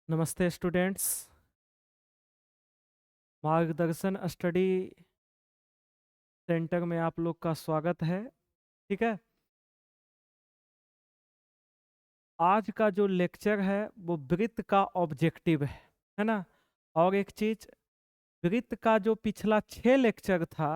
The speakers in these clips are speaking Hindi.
नमस्ते स्टूडेंट्स। मार्गदर्शन स्टडी सेंटर में आप लोग का स्वागत है। ठीक है, आज का जो लेक्चर है वो वृत्त का ऑब्जेक्टिव है ना। और एक चीज, वृत्त का जो पिछला 6 लेक्चर था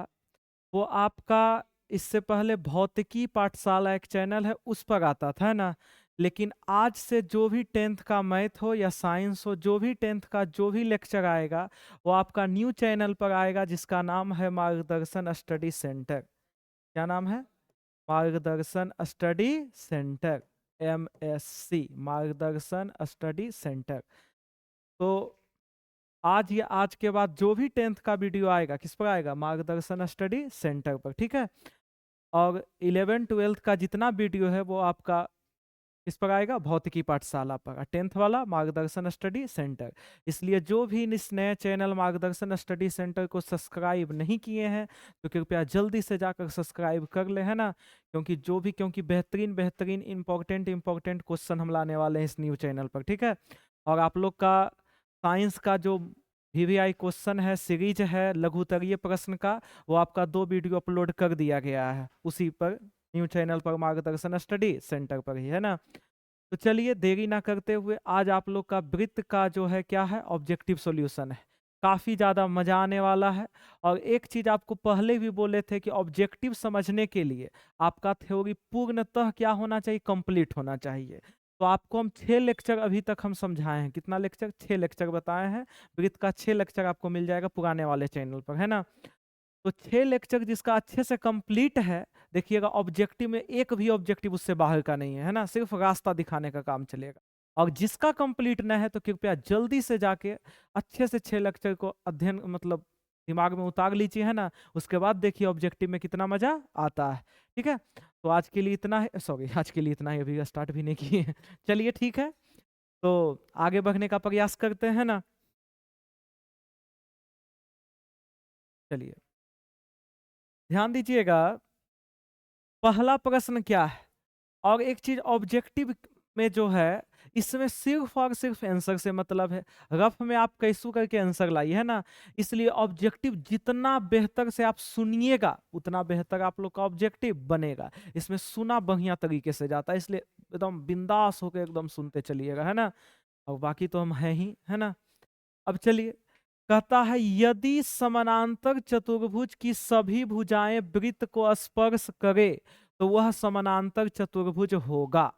वो आपका इससे पहले भौतिकी पाठशाला एक चैनल है उस पर आता था, है ना। लेकिन आज से जो भी 10th का मैथ हो या साइंस हो, जो भी 10th का जो भी लेक्चर आएगा वो आपका न्यू चैनल पर आएगा जिसका नाम है मार्गदर्शन स्टडी सेंटर। क्या नाम है? मार्गदर्शन स्टडी सेंटर, MSC, मार्गदर्शन स्टडी सेंटर। तो आज या आज के बाद जो भी 10th का वीडियो आएगा किस पर आएगा? मार्गदर्शन स्टडी सेंटर पर। ठीक है, और 11 12th का जितना वीडियो है वो आपका किस पर आएगा? भौतिकी पाठशाला पर। 10th वाला मार्गदर्शन स्टडी सेंटर। इसलिए जो भी इस नए चैनल मार्गदर्शन स्टडी सेंटर को सब्सक्राइब नहीं किए हैं तो कृपया जल्दी से जाकर सब्सक्राइब कर ले, है ना। क्योंकि बेहतरीन बेहतरीन इंपॉर्टेंट क्वेश्चन हम लाने वाले हैं इस न्यू चैनल पर। ठीक है, और आप लोग का साइंस का जो VVI क्वेश्चन है, सीरीज है लघुत्तरीय प्रश्न का, वो आपका 2 वीडियो अपलोड कर दिया गया है उसी पर, न्यू चैनल पर मार्गदर्शन स्टडी सेंटर पर ही, है ना। तो चलिए देरी ना करते हुए आज आप लोग का वृत्त का जो है क्या है, ऑब्जेक्टिव सॉल्यूशन है। काफ़ी ज़्यादा मजा आने वाला है। और एक चीज़ आपको पहले भी बोले थे कि ऑब्जेक्टिव समझने के लिए आपका थ्योरी पूर्णतः क्या होना चाहिए? कंप्लीट होना चाहिए। तो आपको हम 6 लेक्चर अभी तक हम समझाए हैं। कितना लेक्चर? 6 लेक्चर बताए हैं। वृत्त का 6 लेक्चर आपको मिल जाएगा पुराने वाले चैनल पर, है ना। तो 6 लेक्चर जिसका अच्छे से कंप्लीट है, देखिएगा ऑब्जेक्टिव में एक भी ऑब्जेक्टिव उससे बाहर का नहीं है ना, सिर्फ रास्ता दिखाने का काम चलेगा। और जिसका कंप्लीट न है तो कृपया जल्दी से जाके अच्छे से 6 लेक्चर को अध्ययन मतलब दिमाग में उतार लीजिए, है ना। उसके बाद देखिए ऑब्जेक्टिव में कितना मजा आता है। ठीक है, तो आज के लिए इतना है, सॉरी आज के लिए इतना ही, अभी स्टार्ट भी नहीं किए हैं। चलिए ठीक है, तो आगे बढ़ने का प्रयास करते हैं ना। चलिए ध्यान दीजिएगा, पहला प्रश्न क्या है। और एक चीज ऑब्जेक्टिव में जो है, इसमें सिर्फ और सिर्फ आंसर से मतलब है। रफ में आप कैसू करके आंसर लाइए, है ना। इसलिए ऑब्जेक्टिव जितना बेहतर से आप सुनिएगा उतना बेहतर आप लोग का ऑब्जेक्टिव बनेगा। इसमें सुना बढ़िया तरीके से जाता है, इसलिए एकदम बिंदास होकर एकदम सुनते चलिएगा, है ना। और बाकी तो हम हैं ही, है ना। अब चलिए, कहता है यदि समानांतर चतुर्भुज की सभी भुजाएं वृत्त को स्पर्श करे तो वह समानांतर चतुर्भुज होगा।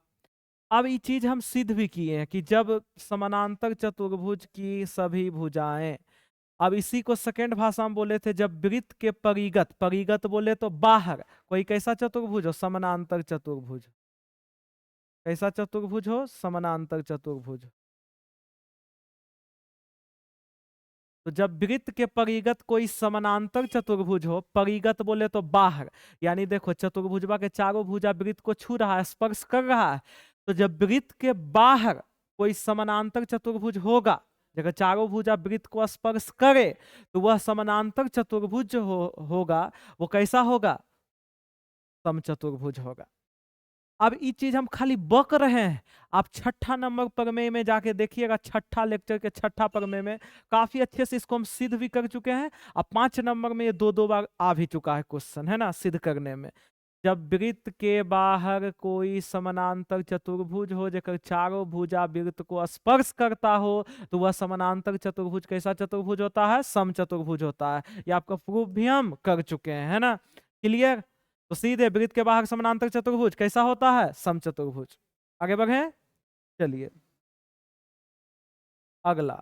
अब ये चीज हम सिद्ध भी किए हैं कि जब समानांतर चतुर्भुज की सभी भुजाएं, अब इसी को सेकंड भाषा में बोले थे, जब वृत्त के परिगत, परिगत बोले तो बाहर कोई कैसा चतुर्भुज हो? समानांतर चतुर्भुज। कैसा चतुर्भुज हो? समानांतर चतुर्भुज। तो जब वृत्त के परिगत कोई समानांतर चतुर्भुज हो, परिगत बोले तो बाहर, यानी देखो चतुर्भुजवा के चारों भुजा वृत्त को छू रहा है, स्पर्श कर रहा है। तो जब वृत्त के बाहर कोई समानांतर चतुर्भुज होगा, जगह चारों भुजा वृत्त को स्पर्श करे, तो वह समानांतर चतुर्भुज जो होगा वो कैसा होगा? समचतुर्भुज होगा। अब ये चीज हम खाली बक रहे हैं। आप छठा नंबर प्रमेय में जाके देखिएगा, छठा लेक्चर के छठा प्रमेय में काफी अच्छे से इसको हम सिद्ध भी कर चुके हैं। अब 5 नंबर में ये दो दो बार आ भी चुका है क्वेश्चन, है ना, सिद्ध करने में। जब वृत्त के बाहर कोई समानांतर चतुर्भुज हो जेकर चारों भुजा वृत्त को स्पर्श करता हो तो वह समानांतर चतुर्भुज कैसा चतुर्भुज होता है? समचतुर्भुज होता है। ये आपका प्रूफ भी हम कर चुके हैं, है ना। क्लियर? तो सीधे वृत्त के बाहर समानांतर चतुर्भुज कैसा होता है? समचतुर्भुज। आगे बढ़े, चलिए अगला।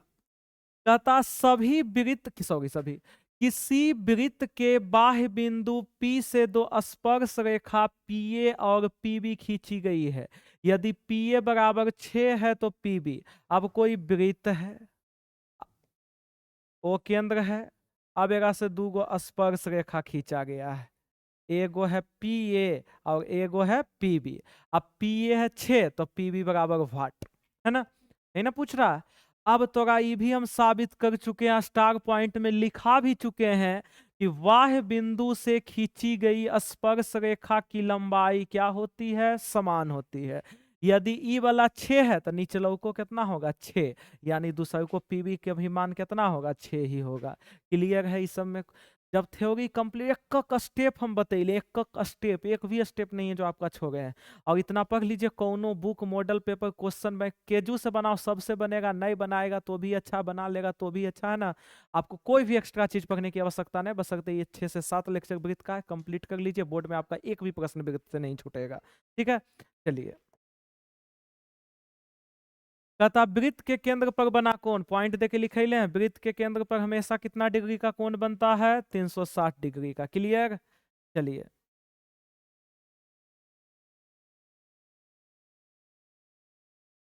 कहता सभी वृत्त, सॉरी सभी, किसी वृत्त के बाह्य बिंदु P से दो स्पर्श रेखा PA और PB खींची गई है। यदि PA बराबर 6 है तो PB। अब कोई वृत्त है, वो केंद्र है। अब एरा से दूगो स्पर्श रेखा खींचा गया है, एगो है PA और एगो है PB। अब PA है 6 तो PB बराबर वाट, है ना। नहीं ना पूछ रहा। अब तोरा ये भी हम साबित कर चुके हैं, स्टार पॉइंट में लिखा भी चुके हैं कि बाह्य बिंदु से खींची गई स्पर्श रेखा की लंबाई क्या होती है? समान होती है। यदि ई वाला 6 है तो नीचलों को कितना होगा 6, यानी दूसरे को पीवी के भी मान कितना होगा 6 ही होगा। क्लियर है इस सब में? जब थ्योरी कंप्लीट एक स्टेप हम बतैले, एक स्टेप, एक भी स्टेप नहीं है जो आपका छोड़े हैं। और इतना पढ़ लीजिए, कौनो book model paper question bank केजू से बनाओ, सबसे बनेगा, नहीं बनाएगा तो भी अच्छा, बना लेगा तो भी अच्छा, है ना। आपको कोई भी एक्स्ट्रा चीज पढ़ने की आवश्यकता नहीं, बशर्ते ये 6 से 7 लेक्चर वृत्त का है, कंप्लीट कर लीजिए, बोर्ड में आपका एक भी प्रश्न वृत्त से नहीं छूटेगा। ठीक है, चलिए। कहता वृत्त के केंद्र पर बना कोण, पॉइंट देके लिखेले हैं, वृत्त के केंद्र पर हमेशा कितना डिग्री का कोण बनता है, 360 डिग्री का। क्लियर, चलिए।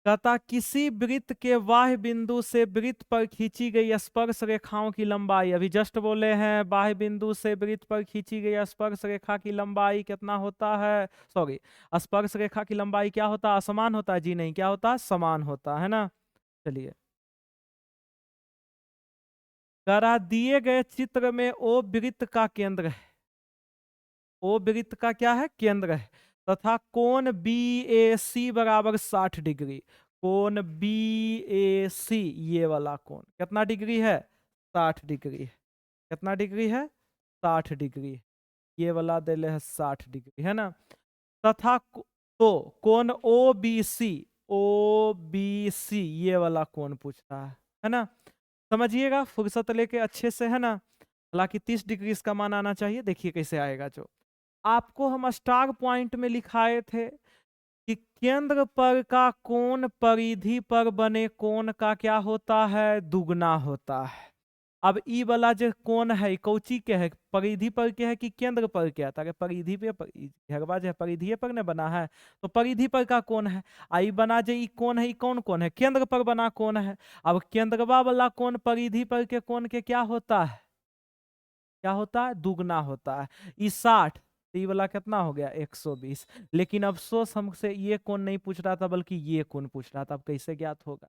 कहता किसी वृत्त के बाह्य बिंदु से वृत्त पर खींची गई स्पर्श रेखाओं की लंबाई, अभी जस्ट बोले हैं बाह्य बिंदु से वृत्त पर खींची गई स्पर्श रेखा की लंबाई कितना होता है, सॉरी, स्पर्श रेखा की लंबाई क्या होता है, असमान होता है जी, नहीं, क्या होता है, समान होता है ना। चलिए, करा दिए गए चित्र में ओ वृत्त का केंद्र है, ओ वृत्त का क्या है, केंद्र है, तथा कोण बी ए सी बराबर 60 डिग्री। कोण बी ए सी, ये वाला कोण कितना डिग्री है, 60 डिग्री है। कितना डिग्री है, 60 डिग्री। ये वाला दे ले है 60 डिग्री, है ना। तथा तो कोण ओ बी सी, ओ बी सी, ये वाला कोण पूछ रहा है ना। समझिएगा फुर्सत लेके अच्छे से, है ना। हालांकि 30 डिग्री इसका मान आना चाहिए, देखिए कैसे आएगा। जो आपको हम स्टार पॉइंट में लिखाए थे कि केंद्र पर का कोण परिधि पर बने कोण का क्या होता है, दुगना होता है। अब ई वाला जो कोण है कौची के है, परिधि पर के है कि केंद्र पर के है, ताकि परिधि पे घेरवा जो परिधि पर ने बना है, तो परिधि पर का कोण है। आई बना जो ई कोण है, ई कौन कोण है, केंद्र पर बना कोण है। अब केंद्रवा वाला कोण परिधि पर के कोण के क्या होता है, क्या होता है, दुगना होता है। ई 60, तो ये वाला कितना हो गया 120। लेकिन अफसोस हमसे ये कोण नहीं पूछ रहा था, बल्कि ये कोण पूछ रहा था। अब कैसे ज्ञात होगा,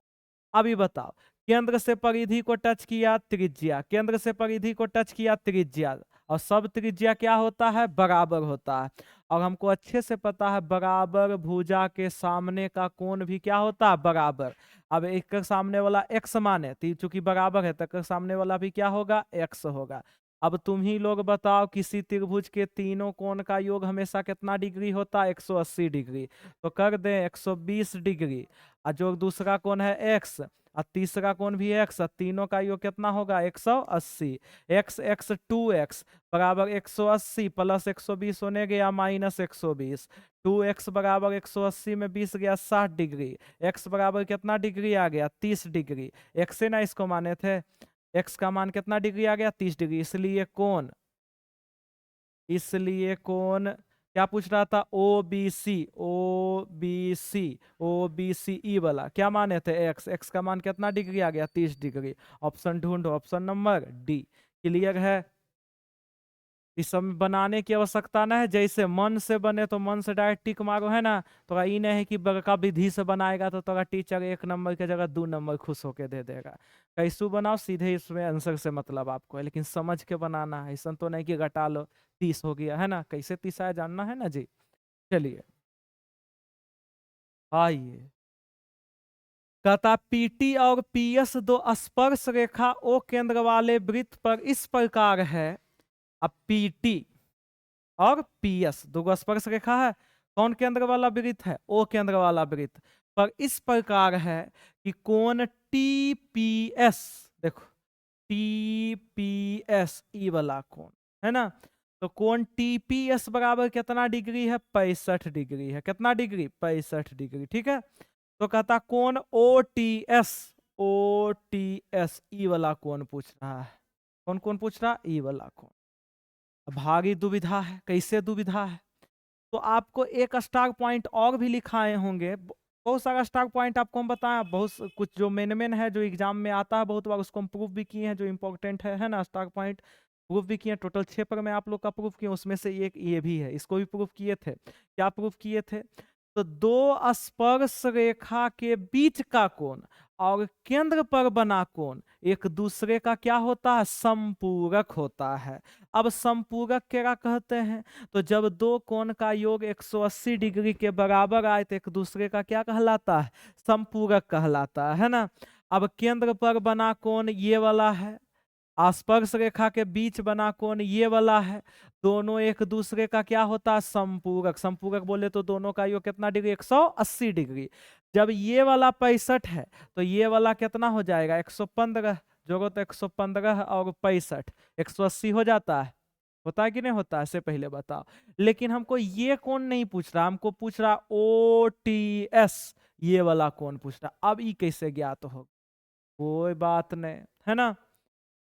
अभी बताओ। केंद्र से परिधि को टच किया, त्रिज्या, केंद्र से परिधि को टच किया, त्रिज्या, और सब त्रिज्या क्या होता है, बराबर होता है। और हमको अच्छे से पता है बराबर भुजा के सामने का कोण भी क्या होता है, बराबर। अब एक का सामने वाला x माने, तो चूंकि बराबर है तो सामने वाला भी क्या होगा, x होगा। अब तुम ही लोग बताओ, किसी त्रिभुज के तीनों कोण का योग हमेशा कितना डिग्री होता है, 180 डिग्री। तो कर दें 120 डिग्री, और जो दूसरा कोण है x, और तीसरा कोण भी x, तीनों का योग कितना होगा, 180। x x 2x बराबर 180 प्लस 120 होने गया माइनस 120। 2x बराबर 180 में 20 गया 60 डिग्री। x बराबर कितना डिग्री आ गया, 30 डिग्री। x से ना इसको माने थे, x का मान कितना डिग्री आ गया, 30 डिग्री। इसलिए कोण क्या पूछ रहा था, O B C, O B C, O B C E वाला क्या माने थे, x का मान कितना डिग्री आ गया, 30 डिग्री। ऑप्शन ढूंढो, ऑप्शन नंबर डी। क्लियर है, इस सब बनाने की आवश्यकता ना है, जैसे मन से बने तो मन से डायरेक्ट टिक मारो, है ना। तो ये नहीं है कि बड़का विधि से बनाएगा तो तोरा टीचर 1 नंबर के जगह 2 नंबर खुश होके दे देगा। कैसू बनाओ, सीधे इसमें आंसर से मतलब आपको है, लेकिन समझ के बनाना है, ऐसा तो नहीं कि घटा लो 30 हो गया, है ना। कैसे 30 आया जानना है ना जी। चलिए आइए, कहता पीटी और पीएस दो स्पर्श रेखा ओ केंद्र वाले वृत्त पर इस प्रकार है। अब पीटी और पीएस दो स्पर्श रेखा है, कौन केंद्र वाला वृत्त है, ओ केंद्र वाला वृत्त पर इस प्रकार है कि कोण टीपीएस, देखो टीपीएस ई वाला कोण, है ना। तो कोण टीपीएस बराबर कितना डिग्री है, 65 डिग्री है। कितना डिग्री, 65 डिग्री, ठीक है। तो कहता कोण ओटीएस, ओटीएस ई वाला कोण पूछ रहा है। कौन कौन पूछ रहा, ई वाला कोण। भारी दुविधा है, कैसे दुविधा है, तो आपको एक स्टार पॉइंट और भी लिखाए होंगे, बहुत सारा स्टार पॉइंट आपको हम बताएं, बहुत कुछ जो मेन है जो एग्जाम में आता है बहुत बार, उसको हम प्रूफ भी किए हैं, जो इंपॉर्टेंट है ना। स्टार पॉइंट प्रूफ भी किए, टोटल 6 पर मैं आप लोग का प्रूफ किए, उसमें से एक ये भी है, इसको भी प्रूफ किए थे। क्या प्रूफ किए थे, तो दो स्पर्श रेखा के बीच का कोण और केंद्र पर बना कोण एक दूसरे का क्या होता है, संपूरक होता है। अब संपूरक क्या कहते हैं, तो जब दो कोण का योग 180 डिग्री के बराबर आए तो एक दूसरे का क्या कहलाता है, संपूरक कहलाता है ना। अब केंद्र पर बना कोण ये वाला है, स्पर्श रेखा के बीच बना कोण ये वाला है, दोनों एक दूसरे का क्या होता है, संपूरक। संपूरक बोले तो दोनों का योग कितना डिग्री, 180 डिग्री। जब ये वाला 65 है तो ये वाला कितना हो जाएगा, 115, जोड़ो तो 115 और 65 180 हो जाता है। होता है कि नहीं होता है, इससे पहले बताओ। लेकिन हमको ये कौन नहीं पूछ रहा, हमको पूछ रहा OTS, ये वाला कौन पूछ रहा। अब ये कैसे ज्ञात हो, कोई बात नहीं है ना।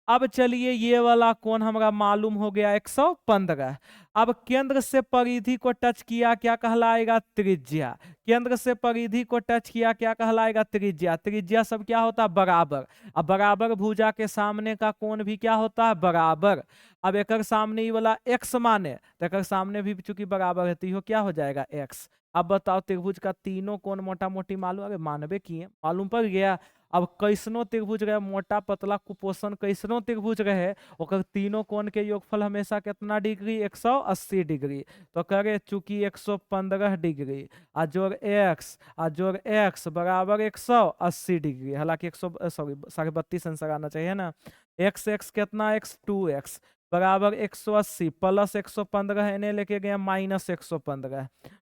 अब चलिए ये वाला कोण हमारा मालूम हो गया 115। अब केंद्र से परिधि को टच किया क्या कहलाएगा, त्रिज्या। केंद्र से परिधि को टच किया क्या कहलाएगा, त्रिज्या। त्रिज्या सब क्या होता है, बराबर। अब बराबर भुजा के सामने का कोण भी क्या होता है, बराबर। अब एक सामने ये वाला x माने तो एक सामने भी चूंकि बराबर है तो यो क्या हो जाएगा, x। अब बताओ त्रिभुज का तीनों कोण मोटा मोटी मालूम, अरे मानवे किए मालूम पड़ गया। अब कैसनो त्रिभुज रहे, मोटा पतला कुपोषण कैसनो त्रिभुज रहे, ओकर तीनों कोण के योगफल हमेशा कितना डिग्री, 180 डिग्री। तो करे चूंकि 115 डिग्री आ जोड़ x बराबर 180 डिग्री। हालांकि 100 सॉरी 32.5 आंसर आना चाहिए ना। x कितना, x 2x बराबर 180 प्लस 115 इन्हें लेके गया माइनस 115।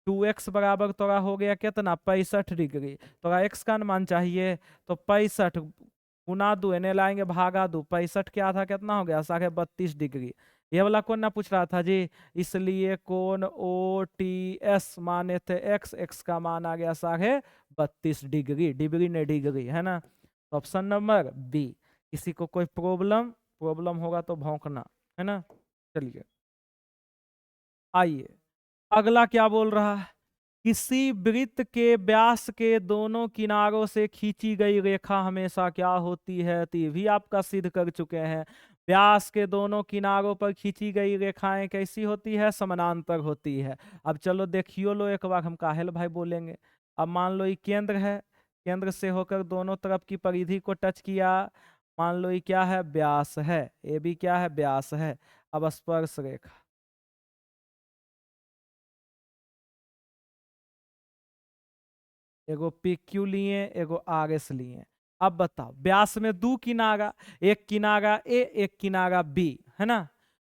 2x बराबर तोरा हो गया कितना, 65 डिग्री। तोरा x का मान चाहिए तो 65 गुना 2 इन्हें लाएंगे भागा 2, 65 के आधा कितना हो गया, 32.5 डिग्री। ये वाला कौन ना पूछ रहा था जी, इसलिए कौन OTS माने थे x का मान आ गया 32.5 डिग्री, डिग्री ने डिग्री है ना। तो ऑप्शन नंबर बी। किसी को कोई प्रॉब्लम होगा तो भौंकना है ना। चलिए आइए अगला क्या बोल रहा है, किसी वृत्त के व्यास के दोनों किनारों से खींची गई रेखा हमेशा क्या होती है, तो ये भी आपका सिद्ध कर चुके हैं। व्यास के दोनों किनारों पर खींची गई रेखाएं कैसी होती है, समानांतर होती है। अब चलो देखियो लो एक बार, हम काहेल भाई बोलेंगे। अब मान लो ये केंद्र है, केंद्र से होकर दोनों तरफ की परिधि को टच किया, मान लो ये क्या है, व्यास है, ये भी क्या है, व्यास है। अब स्पर्श रेखा, एगो PQ लिए, एगो RS लिए। अब बताओ व्यास में दो किनारा, एक किनारा ए एक किनारा बी है ना।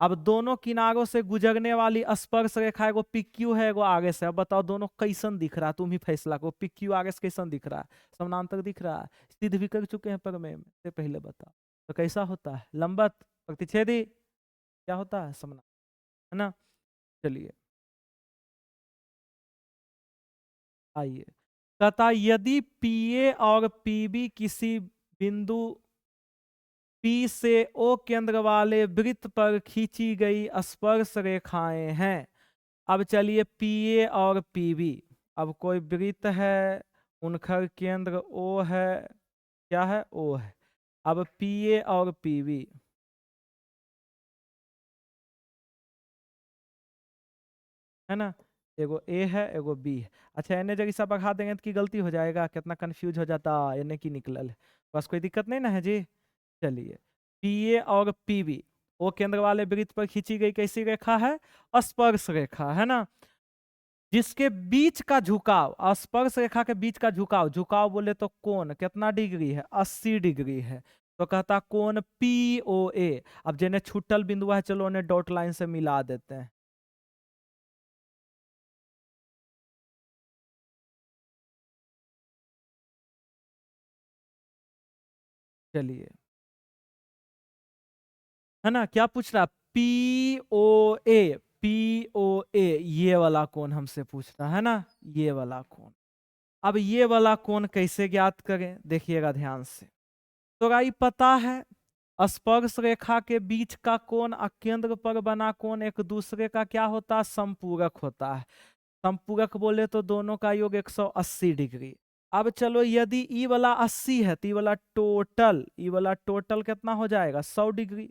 अब दोनों किनारों से गुजरने वाली स्पर्श रेखा एगो PQ है, एगो RS है। अब बताओ दोनों कैसन दिख रहा है, तुम ही फैसला करो, PQ RS कैसन दिख रहा है, समानांतर दिख रहा है। सिद्ध भी कर चुके हैं प्रमेय में, से पहले बताओ तो कैसा होता है, लंबवत प्रतिच्छेदी क्या होता है, समानांतर है ना। चलिए आइए, तथा यदि PA और PB किसी बिंदु P से O केंद्र वाले वृत्त पर खींची गई स्पर्श रेखाएं हैं। अब चलिए PA और PB, अब कोई वृत्त है, उनका केंद्र O है, क्या है, O है। अब PA और PB है ना, एगो ए है एगो बी है। अच्छा इन्हें जगह सब बढ़ा देंगे तो की गलती हो जाएगा, कितना कंफ्यूज हो जाता, इन्हें की निकलल है, बस कोई दिक्कत नहीं ना है जी। चलिए PA और PB वो केंद्र वाले वृत्त पर खींची गई कैसी रेखा है, स्पर्श रेखा है ना। जिसके बीच का झुकाव, स्पर्श रेखा के बीच का झुकाव, झुकाव बोले तो कोण कितना डिग्री है, 80 डिग्री है। तो कहता कोण POA। अब जिन्हें छुट्टल बिंदु है चलो उन्हें डॉट लाइन से मिला देते हैं। चलिए है ना, क्या पूछ रहा, POA, POA ये वाला कोण हमसे पूछता है ना, ये वाला कोण। अब ये वाला कोण कैसे ज्ञात करें, देखिएगा ध्यान से। तो भाई पता है स्पर्श रेखा के बीच का कोण और केंद्र पर बना कोण एक दूसरे का क्या होता है, संपूरक होता है। संपूरक बोले तो दोनों का योग 180 डिग्री। अब चलो यदि ई वाला 80 है तो ई वाला टोटल कितना हो जाएगा, 100 डिग्री।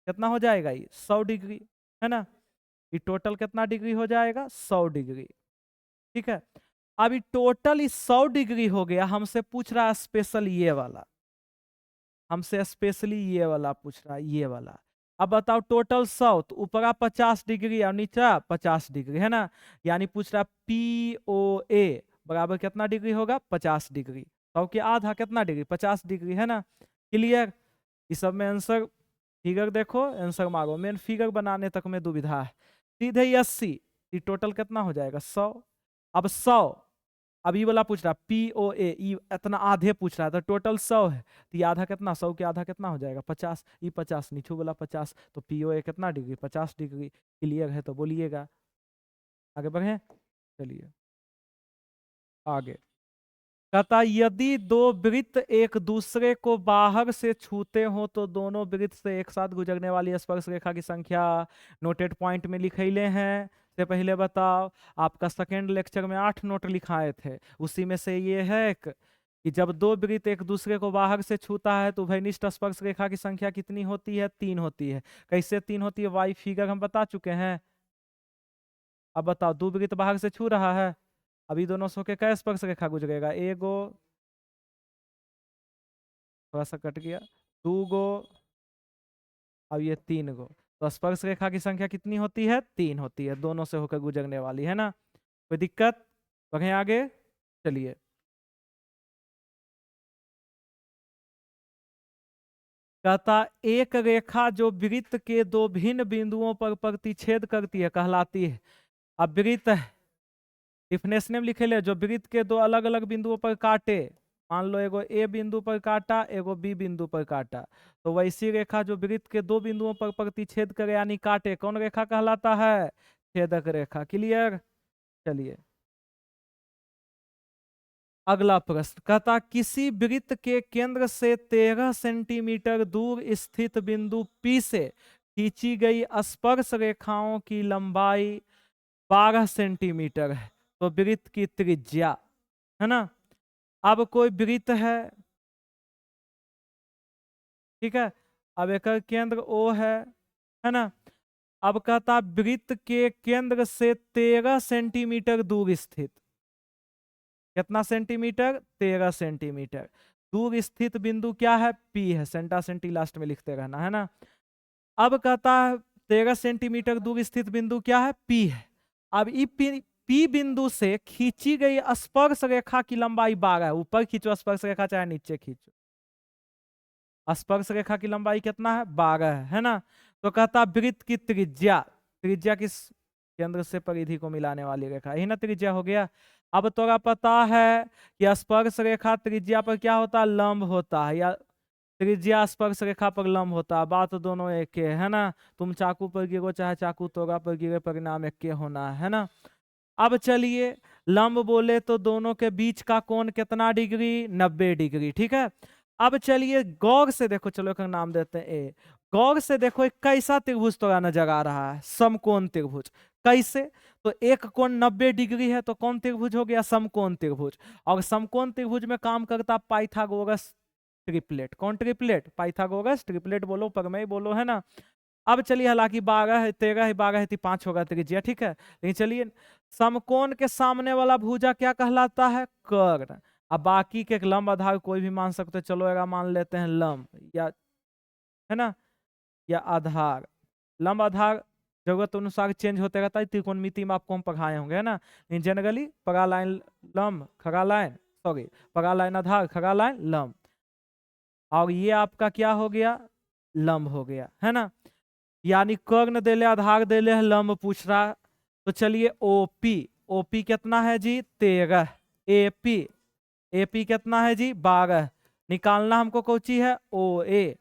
कितना हो जाएगा ये, 100 डिग्री है ना। ये टोटल कितना डिग्री हो जाएगा, 100 डिग्री। ठीक है। अभी टोटल 100 डिग्री हो गया, हमसे पूछ रहा है स्पेशल ये वाला, हमसे स्पेशली ये वाला पूछ रहा है, ये वाला। अब बताओ टोटल 100, तो ऊपरा 50 डिग्री और नीचा 50 डिग्री है ना, यानी पूछ रहा POA बराबर कितना डिग्री होगा, 50 डिग्री। 100 के आधा कितना डिग्री, 50 डिग्री है ना। क्लियर। इस सब में आंसर फिगर देखो, आंसर मारो, मेन फिगर बनाने तक में दुविधा है। सीधे 80, ये टोटल कितना हो जाएगा 100। अब 100, अब ये वाला पूछ रहा POA, ये इतना आधे पूछ रहा है, तो टोटल 100 है, तो ये आधा कितना, 100 के आधा कितना हो जाएगा 50, ये 50 नीचू वाला 50, तो POA कितना डिग्री, 50 डिग्री। क्लियर है तो बोलिएगा। आगे बढ़े, चलिए आगे। कहता यदि दो वृत्त एक दूसरे को बाहर से छूते हो तो दोनों वृत्त से एक साथ गुजरने वाली स्पर्श रेखा की संख्या नोटेड पॉइंट में लिखैले हैं। से पहले बताओ, आपका सेकेंड लेक्चर में 8 नोट लिखाए थे, उसी में से ये है एक कि जब दो वृत्त एक दूसरे को बाहर से छूता है तो उभयनिष्ठ स्पर्श रेखा की संख्या कितनी होती है, 3 होती है। कैसे 3 होती है, वाई फिगर हम बता चुके हैं। अब बताओ, दो वृत्त बाहर से छू रहा है, अभी दोनों सो के क्या स्पर्श रेखा गुजरेगा, एगो, थोड़ा सा कट गया, 2 गो, अब ये 3 गो। तो स्पर्श रेखा की संख्या कितनी होती है, 3 होती है, दोनों से होकर गुजरने वाली है ना। कोई दिक्कत, बढ़े आगे, चलिए। कहता एक रेखा जो वृत्त के दो भिन्न बिंदुओं पर प्रतिच्छेद करती है कहलाती है। अब वृत्त डिफिनेशन में लिखे ले, जो वृत्त के दो अलग अलग बिंदुओं पर काटे, मान लो एगो ए बिंदु पर काटा, एगो बी बिंदु पर काटा, तो वैसी रेखा जो वृत्त के दो बिंदुओं पर प्रतिच्छेद करे यानी काटे, कौन रेखा कहलाता है, छेदक रेखा। क्लियर। चलिए अगला प्रश्न, कहता किसी वृत्त के केंद्र से 13 सेंटीमीटर दूर स्थित बिंदु P से खींची गई स्पर्श रेखाओं की लंबाई 12 सेंटीमीटर है, तो वृत्त की त्रिज्या है ना। अब कोई वृत्त है, ठीक है, अब एक केंद्र O है ना। अब कहता वृत्त के केंद्र से 13 सेंटीमीटर दूर स्थित, कितना सेंटीमीटर, 13 सेंटीमीटर दूर स्थित बिंदु क्या है, P है, सेंटा सेंटी लास्ट में लिखते रहना है ना। अब कहता है 13 सेंटीमीटर दूर स्थित बिंदु क्या है, P है। अब P बिंदु से खींची गई स्पर्श रेखा की लंबाई 12 है, ऊपर खींचो स्पर्श रेखा चाहे नीचे खींचो, स्पर्श रेखा की लंबाई कितना है, 12 है ना। तो कहता वृत्त की त्रिज्या, त्रिज्या किस केंद्र से परिधि को मिलाने वाली रेखा, यही ना त्रिज्या हो गया। अब तोरा पता है कि स्पर्श रेखा त्रिज्या पर क्या होता है, लंब होता है, या त्रिज्या स्पर्श रेखा पर लंब होता है, बात दोनों एक है ना। तुम चाकू पर गिरो चाहे चाकू तोरा पर गिरे, परिणाम एक होना है ना। अब चलिए, लंब बोले तो दोनों के बीच का कोण कितना डिग्री, 90 डिग्री, ठीक है। अब चलिए गौर से देखो, चलो एक नाम देते हैं ए। गौर से देखो एक कैसा त्रिभुज तो नजर आ रहा है, समकोण त्रिभुज। कैसे, तो एक कोण 90 डिग्री है, तो कौन त्रिभुज हो गया, समकोण त्रिभुज। और समकोण त्रिभुज में काम करता पाइथागोरस ट्रिपलेट, कौन ट्रिपलेट, पाइथागोरस ट्रिपलेट बोलो, प्रमेय बोलो, है ना। अब चलिए, हालांकि 12 है, 13 है, 12 है, 5 होगा त्रिज्या, ठीक है। लेकिन चलिए, समकोण के सामने वाला भुजा क्या कहलाता है, कर्ण। अब बाकी के लंब आधार कोई भी मान सकते, चलो अगर मान लेते हैं लंब, या है ना, या आधार। लंब आधार जरूरत अनुसार चेंज होते रहता है, त्रिकोणमिति में आपको हम पढ़ाए होंगे, है ना। लेकिन जनरली परा लाइन लंब, खड़ा लाइन, सॉरी, परा लाइन आधार, खड़ा लाइन लंब, और ये आपका क्या हो गया, लंब हो गया, है ना। यानी कर्ण देले, आधार देले, लंब पूछ रहा। तो चलिए ओपी, ओपी कितना है जी, 13, एपी, एपी कितना है जी, 12। निकालना हमको कौची है, ओ ए,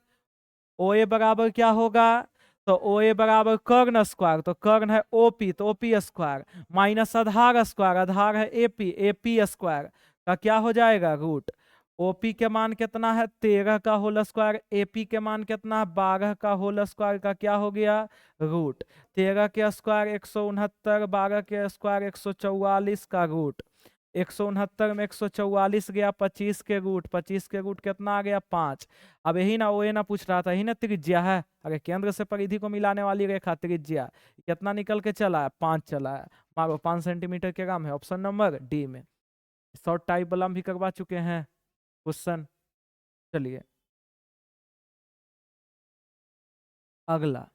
ओ ए बराबर क्या होगा, तो ओ ए बराबर कर्ण स्क्वायर, तो कर्ण है ओपी, तो ओपी स्क्वायर माइनस आधार स्क्वायर, आधार है एपी, एपी स्क्वायर का क्या हो जाएगा, रूट। ओपी के मान कितना है, 13 का होल स्क्वायर, एपी के मान कितना है, 12 का होल स्क्वायर का क्या हो गया, रूट। 13 के स्क्वायर 169, 12 के स्क्वायर 144 का रूट, 169 में 144 गया, 25 के रूट, 25 के रूट कितना आ गया, 5। अब यही ना ओ ए ना पूछ रहा था, यही ना त्रिज्या है, अरे केंद्र से परिधि को मिलाने वाली रेखा त्रिज्या कितना निकल के चला है, 5 चला है। मारो 5 सेंटीमीटर के काम है, ऑप्शन नंबर डी में। शॉर्ट टाइप वाला हम भी करवा चुके हैं क्वेश्चन। चलिए अगला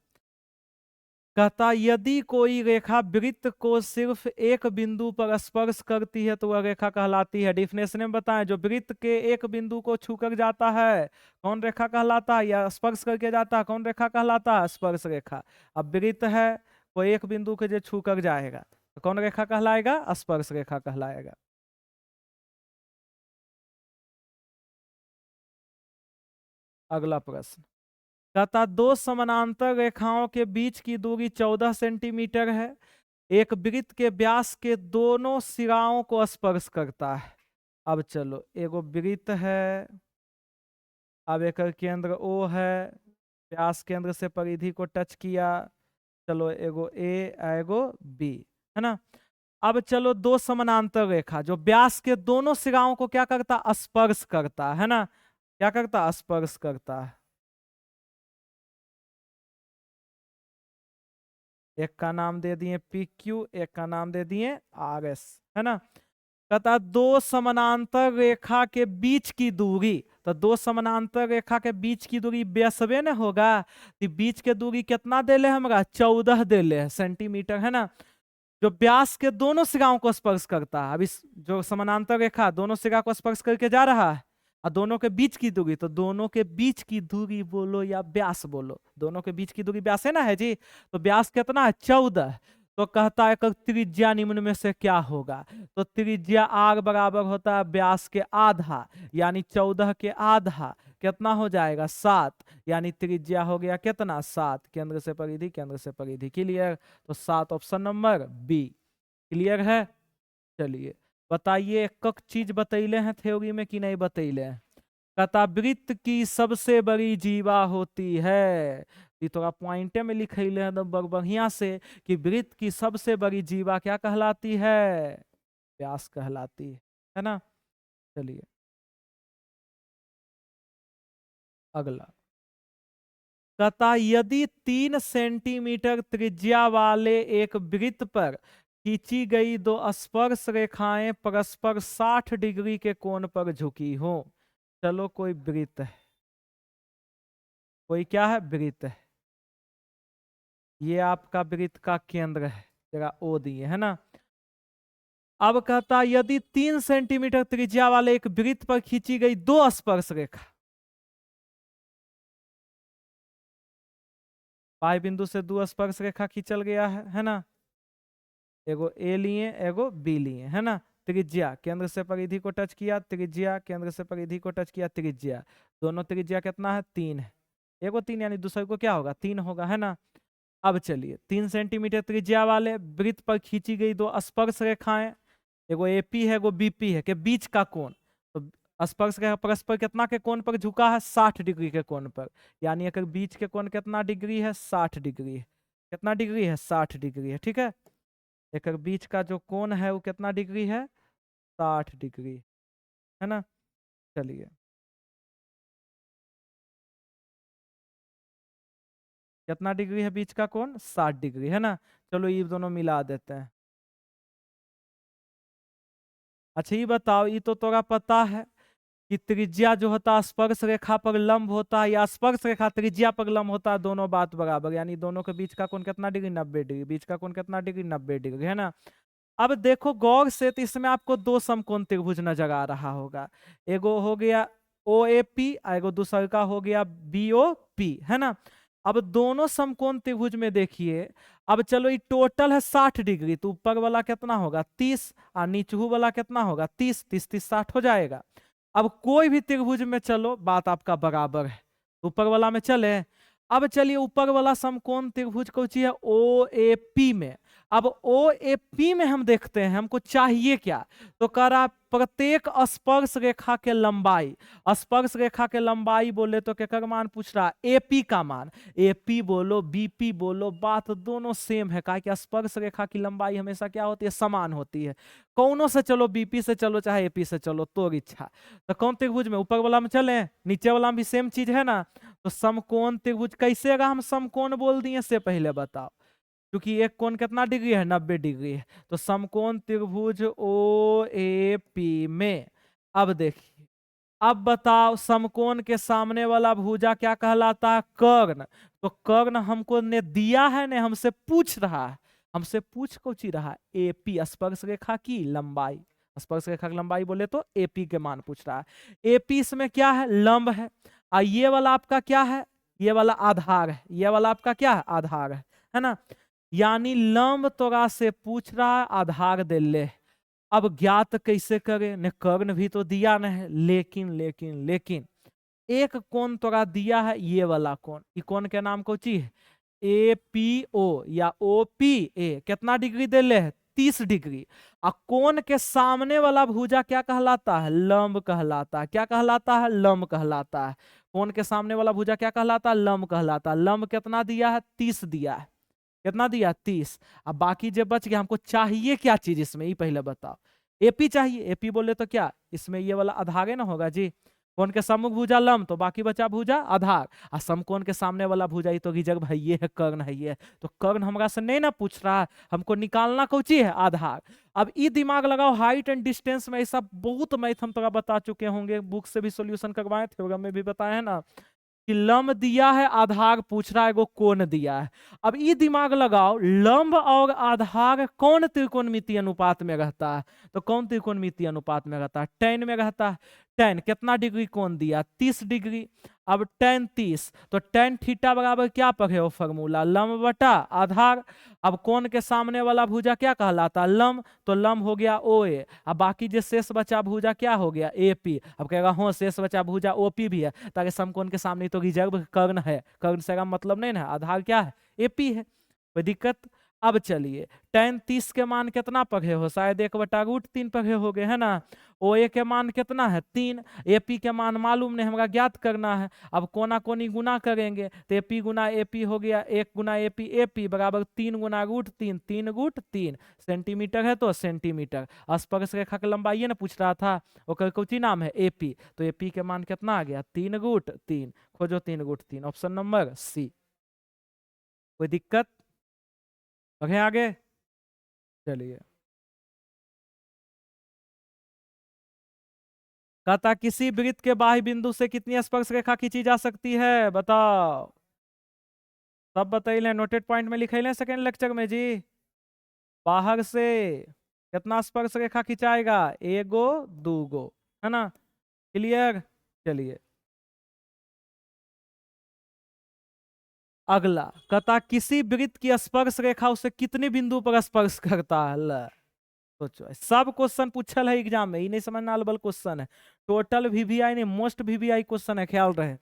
कहता, यदि कोई रेखा वृत्त को सिर्फ एक बिंदु पर स्पर्श करती है तो वह रेखा कहलाती है। डिफिनेशन में बताएं, जो वृत्त के एक बिंदु को छूकर जाता है कौन रेखा कहलाता है, या स्पर्श करके जाता है कौन रेखा कहलाता है, स्पर्श रेखा। अब वृत्त है, कोई एक बिंदु के जो छूकर जाएगा तो कौन रेखा कहलाएगा, स्पर्श रेखा कहलाएगा। अगला प्रश्न कहता, दो समानांतर रेखाओं के बीच की दूरी 14 सेंटीमीटर है। एक वृत्त के व्यास के दोनों सिराओं को स्पर्श करता है। अब चलो, एगो वृत्त है, अब एक केंद्र O है, व्यास केंद्र से परिधि को टच किया, चलो एगो A एगो B, है ना। अब चलो दो समानांतर रेखा जो व्यास के दोनों सिराओं को क्या करता, स्पर्श करता है ना, क्या करता, स्पर्श करता है। एक का नाम दे दिए PQ, एक का नाम दे दिए RS, है ना। कहता दो समानांतर रेखा के बीच की दूरी, तो दो समानांतर रेखा के बीच की दूरी बेसवे न होगा, तो बीच के दूरी कितना देले हमरा, 14 देले है सेंटीमीटर, है ना। जो व्यास के दोनों सिराओं को स्पर्श करता है, अब इस जो समानांतर रेखा दोनों सिरा को स्पर्श करके जा रहा है, और दोनों के बीच की दूरी, तो दोनों के बीच की दूरी बोलो या व्यास बोलो, दोनों के बीच की दूरी व्यास है ना, है जी। तो व्यास कितना है, 14। तो कहता है त्रिज्या निम्न में से क्या होगा, तो त्रिज्या आर बराबर होता है व्यास के आधा, यानी 14 के आधा कितना हो जाएगा, 7, यानी त्रिज्या हो गया कितना, 7। केंद्र से परिधि, केंद्र से परिधि, क्लियर। तो 7 ऑप्शन नंबर बी, क्लियर है। चलिए बताइए, एक चीज बतैले हैं थ्योरी में कि नहीं बतैले हैं। कहता वृत्त की सबसे बड़ी जीवा होती है, ये थोड़ा पॉइंटे में लिखैले हैं एकदम बढ़िया से, कि वृत्त की सबसे बड़ी जीवा क्या कहलाती है, व्यास कहलाती है ना। चलिए अगला कहता, यदि 3 सेंटीमीटर त्रिज्या वाले एक वृत्त पर खींची गई दो स्पर्श रेखाएं परस्पर 60 डिग्री के कोण पर झुकी हो। चलो कोई वृत्त है, कोई क्या है, वृत्त है, ये आपका वृत्त का केंद्र है, जरा ओ दिए है ना। अब कहता, यदि 3 सेंटीमीटर त्रिज्या वाले एक वृत्त पर खींची गई दो स्पर्श रेखा, पाई बिंदु से दो स्पर्श रेखा खींचल गया है ना। एगो ए लिए एगो बी लिए, है ना। त्रिज्या केंद्र से परिधि को टच किया, त्रिज्या केंद्र से परिधि को टच किया, त्रिज्या, दोनों त्रिज्या कितना है, 3 है। एगो 3 यानी दूसरे को क्या होगा, 3 होगा, है ना। अब चलिए 3 सेंटीमीटर त्रिज्या वाले वृत्त पर खींची गई दो स्पर्श रेखाएं, एगो AP है एगो BP है, के बीच का कोण, तो स्पर्श रेखा परस्पर कितना के कोण पर झुका है, 60 डिग्री के कोण पर, यानी अगर बीच के कोण कितना डिग्री है, 60 डिग्री है। कितना डिग्री है, 60 डिग्री है, ठीक है। एक बीच का जो कोण है वो कितना डिग्री है, 60 डिग्री, है ना। चलिए कितना डिग्री है बीच का कोण, 60 डिग्री, है ना। चलो ये दोनों मिला देते हैं। अच्छा ये बताओ, ये तो तोरा पता है कि त्रिज्या जो होता है स्पर्श रेखा पर लंब होता है, या स्पर्श रेखा त्रिज्या पर लंब होता है, दोनों बात बराबर, यानी दोनों के बीच का कोण कितना डिग्री, 90 डिग्री, बीच का कोण कितना डिग्री, 90 डिग्री, है ना। अब देखो गौर से, तो इसमें आपको दो समकोण त्रिभुज नजर आ रहा होगा, एगो हो गया OAP, एगो दूसरा का हो गया BOP, है ना। अब दोनों समकोण त्रिभुज में देखिए, अब चलो ये टोटल है 60 डिग्री, तो ऊपर वाला कितना होगा, 30, और नीचू वाला कितना होगा, 30, 30 30 60 हो जाएगा। अब कोई भी त्रिभुज में चलो बात आपका बराबर है, ऊपर वाला में चले। अब चलिए ऊपर वाला समकोण त्रिभुज को चाहिए OAP में। अब OAP में हम देखते हैं हमको चाहिए क्या, तो कह रहा प्रत्येक स्पर्श रेखा के लंबाई, स्पर्श रेखा के लंबाई बोले तो क्या मान पूछ रहा, AP का मान, AP बोलो BP बोलो, बात दोनों सेम है, कहा कि स्पर्श रेखा की लंबाई हमेशा क्या होती है, समान होती है। कौनों से चलो, BP से चलो चाहे AP से चलो, तो इच्छा। तो कौन त्रिभुज में, ऊपर वाला में चले, नीचे वाला में भी सेम चीज है ना। तो समकोण त्रिभुज कैसे अगर हम समकोण बोल दिए से पहले बताओ, क्योंकि एक कोण कितना डिग्री है, 90 डिग्री है। तो समकोण त्रिभुज ओ ए पी में, अब देखिए, अब बताओ समकोण के सामने वाला भुजा क्या कहलाता है, कर्ण। तो कर्ण हमको ने दिया है ने हमसे पूछ रहा है, हमसे पूछ कौन ची रहा है, एपी स्पर्श रेखा की लंबाई। स्पर्श रेखा की लंबाई बोले तो एपी के मान पूछ रहा है। एपी इसमें क्या है, लंब है। और ये वाला आपका क्या है, ये वाला आधार है। ये वाला आपका क्या है, आधार है ना। यानी लंब तोरा से पूछ रहा है, आधार दे ले। अब ज्ञात कैसे करें, ने कर्ण भी तो दिया न है, लेकिन एक कोण तोरा दिया है, ये वाला कोण। ये कोण के नाम को ची है ए पी ओ या ओ पी ए। कितना डिग्री दे ले है, 30 डिग्री। और कोण के सामने वाला भुजा क्या कहलाता है, लंब कहलाता है। क्या कहलाता है, लंब कहलाता है। कोण के सामने वाला भुजा क्या कहलाता है, लंब कहलाता है। लंब कितना दिया है, 30 दिया है। कितना दिया, 30। अब बाकी जो बच गया, हमको चाहिए क्या चीज इसमें, ये पहले बताओ। एपी चाहिए। एपी बोले तो क्या, इसमें ये वाला आधार है ना होगा जी। कोण के सम्मुख भुजा लंब, तो बाकी बचा भुजा आधार। और समकोण के सामने वाला भुजा ये तो रिजर्व है, ये है कर्ण है ये। तो कर्ण हमरा से नहीं ना पूछ रहा है, हमको निकालना कौची है, आधार। अब ये दिमाग लगाओ, हाइट एंड डिस्टेंस में ऐसा बहुत मैथ हम तो बता चुके होंगे, बुक से भी सोल्यूशन करवाए थे, में भी बताए हैं ना, कि लंब दिया है, आधार पूछ रहा है, एगो कोण दिया है। अब ये दिमाग लगाओ, लंब और आधार कौन त्रिकोणमितीय अनुपात में रहता है, तो कौन त्रिकोणमितीय अनुपात में रहता है, tan में रहता है। tan कितना डिग्री कोण दिया, 30 डिग्री। अब tan 30, तो tan थीटा बराबर क्या पढ़े हो फॉर्मूला, लंब बटा आधार। अब कोण के सामने वाला भुजा क्या कहलाता है, लंब। तो लंब हो गया ओ ए। अब बाकी जो शेष बचा भुजा क्या हो गया, ए पी। अब कहेगा हो शेष बचा भुजा ओ पी भी है, ताकि समकोण के सामने तो रिजर्व कर्ण है, कर्ण से का मतलब नहीं ना, आधार क्या है, एपी है। कोई दिक्कत। अब चलिए, tan 30 के मान कितना पढ़े हो, शायद 1/√3 पढ़े हो गए है ना। ओ ए के मान कितना है, 3। एपी के मान मालूम नहीं, हमारा ज्ञात करना है। अब कोना कोनी गुना करेंगे, तो एपी गुना एपी हो गया, 1 गुना एपी एपी बराबर 3 गुना √3, 3 √3 सेंटीमीटर है तो सेंटीमीटर। स्पर्श रेखा की लंबाई ना पूछ रहा था, ओकर कौची नाम है, एपी। तो एपी के मान कितना आ गया, 3 √3। खोजो 3 √3, ऑप्शन नंबर सी। कोई दिक्कत, बढ़े आगे। चलिए, कहता किसी वृत्त के बाह्य बिंदु से कितनी स्पर्श रेखा खींची जा सकती है, बताओ। सब बतैले, नोटेड पॉइंट में लिखे सेकेंड लेक्चर में जी। बाहर से कितना स्पर्श रेखा खिंचाएगा, एगो दूगो, है ना। क्लियर। चलिए अगला, कहता किसी वृत्त की स्पर्श रेखा उसे कितने बिंदु पर स्पर्श करता है, सोचो। सब क्वेश्चन पूछल है एग्जाम में, ये नहीं समझना बल क्वेश्चन है, टोटल वीवीआई नहीं, मोस्ट वीवीआई क्वेश्चन है, ख्याल रहे।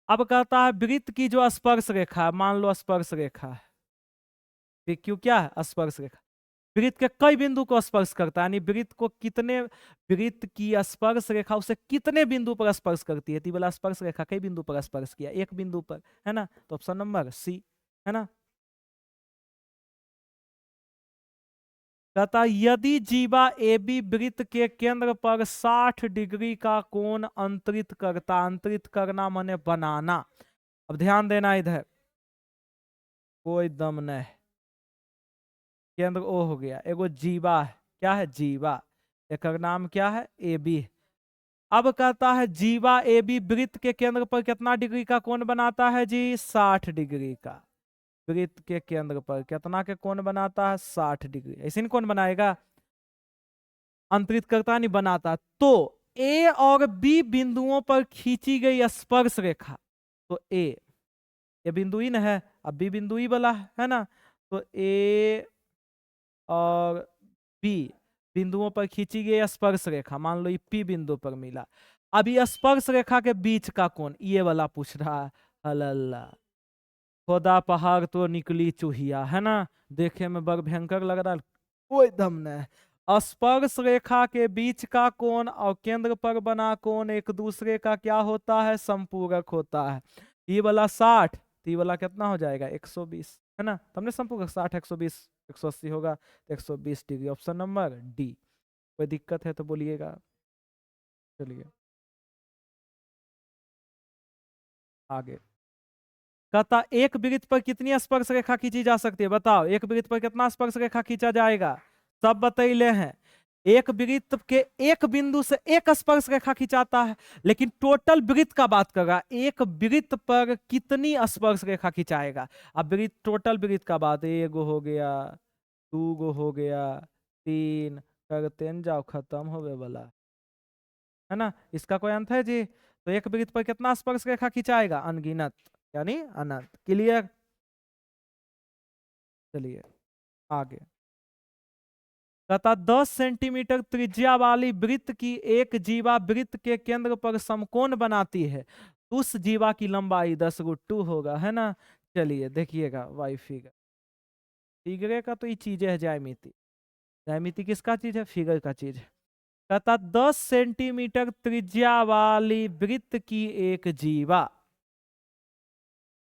अब कहता है वृत्त की जो स्पर्श रेखा है, मान लो स्पर्श रेखा है, क्यों क्या है, स्पर्श रेखा वृत्त के कई बिंदु को स्पर्श करता है, यानी वृत्त को कितने, वृत्त की स्पर्श रेखा उसे कितने बिंदु पर स्पर्श करती है, वाला स्पर्श रेखा कई बिंदु पर स्पर्श किया, एक बिंदु पर, है ना। तो ऑप्शन नंबर सी, है ना। कहता यदि जीवा ए बी वृत्त के केंद्र पर 60 डिग्री का कोण अंतरित करता, अंतरित करना माने बनाना। अब ध्यान देना इधर, कोई दम नहीं, केंद्र ओ हो गया, एगो जीवा है, क्या है, जीवा। एक नाम क्या है, ए बी। अब कहता है जीवा ए बी वृत्त के केंद्र पर कितना डिग्री का कोण बनाता है जी, 60 डिग्री का। वृत्त के केंद्र पर कितना के कोण बनाता है, 60 डिग्री। ऐसे नहीं कौन बनाएगा, अंतरित करता नहीं, बनाता। तो ए और बी बिंदुओं पर खींची गई स्पर्श रेखा, तो ए बिंदु ही न है, अब बी बिंदु ही वाला है ना। तो ए और बी बिंदुओं पर खींची गई स्पर्श रेखा, मान लो ये पी बिंदु पर मिला। अब ये स्पर्श रेखा के बीच का कोण, ये वाला पूछ रहा है। अल्लाह, खोदा पहाड़ तो निकली चूहिया, है ना। देखे में बड़ भयंकर लग रहा है, कोई दम नहीं। स्पर्श रेखा के बीच का कोण और केंद्र पर बना कोण एक दूसरे का क्या होता है, संपूरक होता है। ये वाला 60, तो ये वाला कितना हो जाएगा, 120, है ना। तुमने संपूरक 60 120 180 होगा, तो 120 डिग्री, ऑप्शन नंबर डी। कोई दिक्कत है तो बोलिएगा। चलिए आगे। कहता एक वृत्त पर कितनी स्पर्श रेखा खींची जा सकती है, बताओ एक वृत्त पर कितना स्पर्श रेखा खींचा जाएगा, सब बतैले हैं। एक वृत्त के एक बिंदु से एक स्पर्श रेखा खिंचाता है, लेकिन टोटल वृत्त का बात कर रहा, एक वृत्त पर कितनी स्पर्श रेखा खिंचाएगा। अब वृत्त टोटल वृत्त का बात, एक हो गया, दू गो हो गया, तीन, करते न जाओ खत्म होवे वाला है ना, इसका कोई अंत है जी। तो एक वृत्त पर कितना स्पर्श रेखा खिंचाएगा, अनगिनत, यानी अनंत। क्लियर, चलिए आगे। कहता 10 सेंटीमीटर त्रिज्या वाली वृत्त की एक जीवा वृत्त के केंद्र पर समकोण बनाती है, उस जीवा की लंबाई 10√2 होगा, है ना। चलिए देखिएगा वाई फिगर, फिगर का तो ये चीजें है ज्यामिति, ज्यामिति किसका चीज है, फिगर का चीज है। कहता 10 सेंटीमीटर त्रिज्या वाली वृत्त की एक जीवा,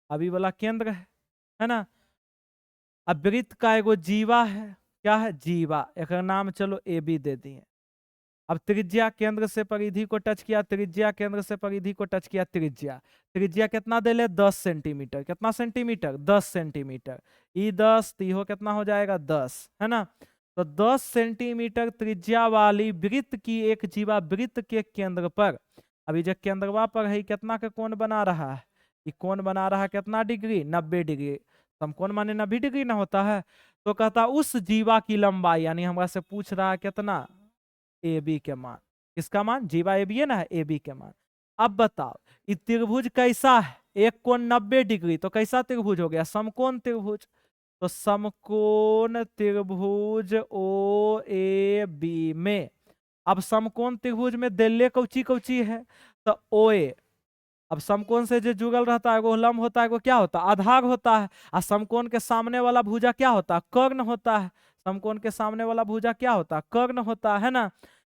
अभी वाला केंद्र है ना, अब वृत्त का एगो जीवा है, क्या है, जीवा, एक नाम चलो ए बी दे दिए। अब त्रिज्या केंद्र से परिधि को टच किया, त्रिज्या केंद्र से परिधि को टच किया, त्रिज्या, त्रिज्या कितना दे ले, 10 सेंटीमीटर, कितना सेंटीमीटर, 10 सेंटीमीटर, ई 10 तीहो कितना हो जाएगा 10, है ना। तो 10 सेंटीमीटर त्रिज्या वाली वृत्त की एक जीवा वृत्त के केंद्र पर, अभी जो केंद्रवा पर है कितना का कोण बना रहा है, ये कोण बना रहा है कितना डिग्री, 90 डिग्री, समकोण माने 90 डिग्री ना होता है। तो कहता उस जीवा की लंबाई, यानी हमरा से पूछ रहा है कितना, ए बी के मान, किसका मान, जीवा ए बी है ना, ए बी के मान। अब बताओ ये त्रिभुज कैसा है, एक कोण 90 डिग्री, तो कैसा त्रिभुज हो गया, समकोण त्रिभुज। तो समकोण त्रिभुज ओ ए बी में, अब समकोण त्रिभुज में दिल्ले कौची कौची है, तो ओ ए, अब समकोण से जो जुगल रहता है वो लंब होता है, वो क्या होता है, आधार होता है। और समकोण के सामने वाला भुजा क्या होता है, कर्ण होता है। समकोण के सामने वाला भुजा क्या होता है, कर्ण होता है ना।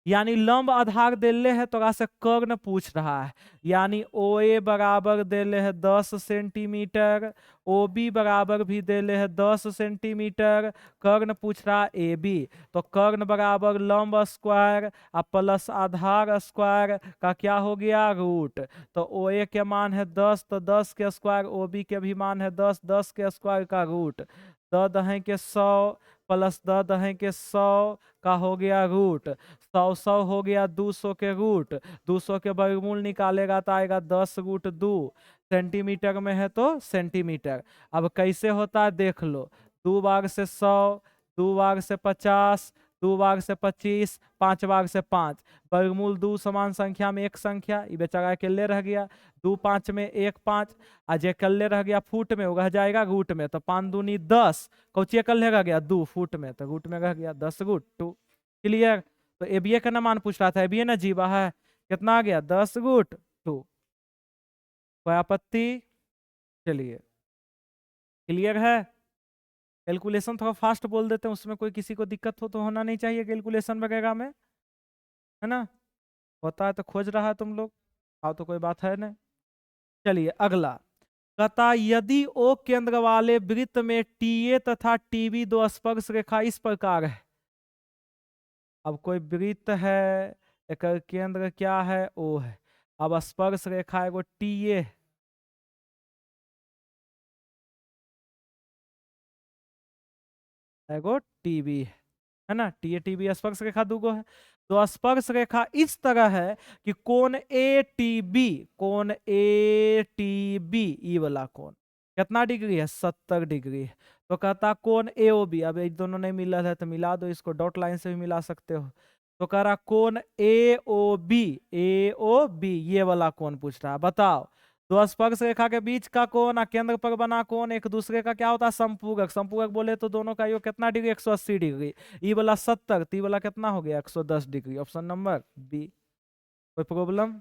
यानी लंब आधार देले है, तो से कर्ण पूछ रहा है, यानी ओ ए बराबर देले है 10 सेंटीमीटर, ओ बी बराबर भी देले है 10 सेंटीमीटर, कर्ण पूछ रहा है ए बी, तो कर्ण बराबर लंब स्क्वायर और प्लस आधार स्क्वायर का क्या हो गया, रूट। तो ओ ए के मान है 10, तो 10 के स्क्वायर, ओ बी के भी मान है 10, 10 के स्क्वायर का रूट, 10 के 100 प्लस 10 के 100 का हो गया रूट, 100 100 हो गया 200 के रूट, 200 के वर्गमूल निकालेगा तो आएगा 10√2, सेंटीमीटर में है तो सेंटीमीटर। अब कैसे होता है देख लो, 2 बार से 100, 2 बार से 50, 2 बार से 25, 5 बार से 5, वर्गमूल 2 समान संख्या में एक संख्या, ये बेचारा अकेले रह गया, 2 5 में 1 5, आज अकेले रह गया फुट में, वो रह जाएगा रूट में, तो 5 दूनी 10, कौची अकेले रह गया 2 फुट में, तो रूट में रह गया 10√2। क्लियर। तो एबीए का ना मान पूछ रहा था, एबीए ना जीवा है, कितना आ गया 10√2, कोई आपत्ति, चलिए क्लियर है। कैलकुलेशन थोड़ा फास्ट बोल देते हैं, उसमें कोई किसी को दिक्कत हो तो होना नहीं चाहिए कैलकुलेशन वगैरह में, है ना, होता है तो खोज रहा है तुम लोग, आओ तो कोई बात है नहीं। चलिए अगला, कहता यदि ओ केंद्र वाले वृत्त में टी ए तथा टीबी दो स्पर्श रेखा इस प्रकार है, अब कोई वृत्त है, एक केंद्र क्या है, ओ है, अब स्पर्श रेखा एगो टी ए, एगो टीबी है ना, टी ए टीबी स्पर्श रेखा दूगो है। तो स्पर्श रेखा इस तरह है कि कोण ए टी बी, कोण ए टी बी, ई वाला कोण कितना डिग्री है, 70 डिग्री है। तो कहता कोण ए ओ बी, अब ये दोनों नहीं मिला है तो मिला दो इसको, डॉट लाइन से भी मिला सकते हो। तो कह रहा कोण ए ओ बी, ए ओ बी ये वाला कोण पूछ रहा है, बताओ दो स्पर्श रेखा के बीच का कोण और केंद्र पर बना कोण एक दूसरे का क्या होता है, संपूरक, संपूरक बोले तो दोनों का योग कितना डिग्री, 180 डिग्री, ई वाला 70, ती वाला कितना हो गया 110 डिग्री, ऑप्शन नंबर बी। कोई प्रॉब्लम,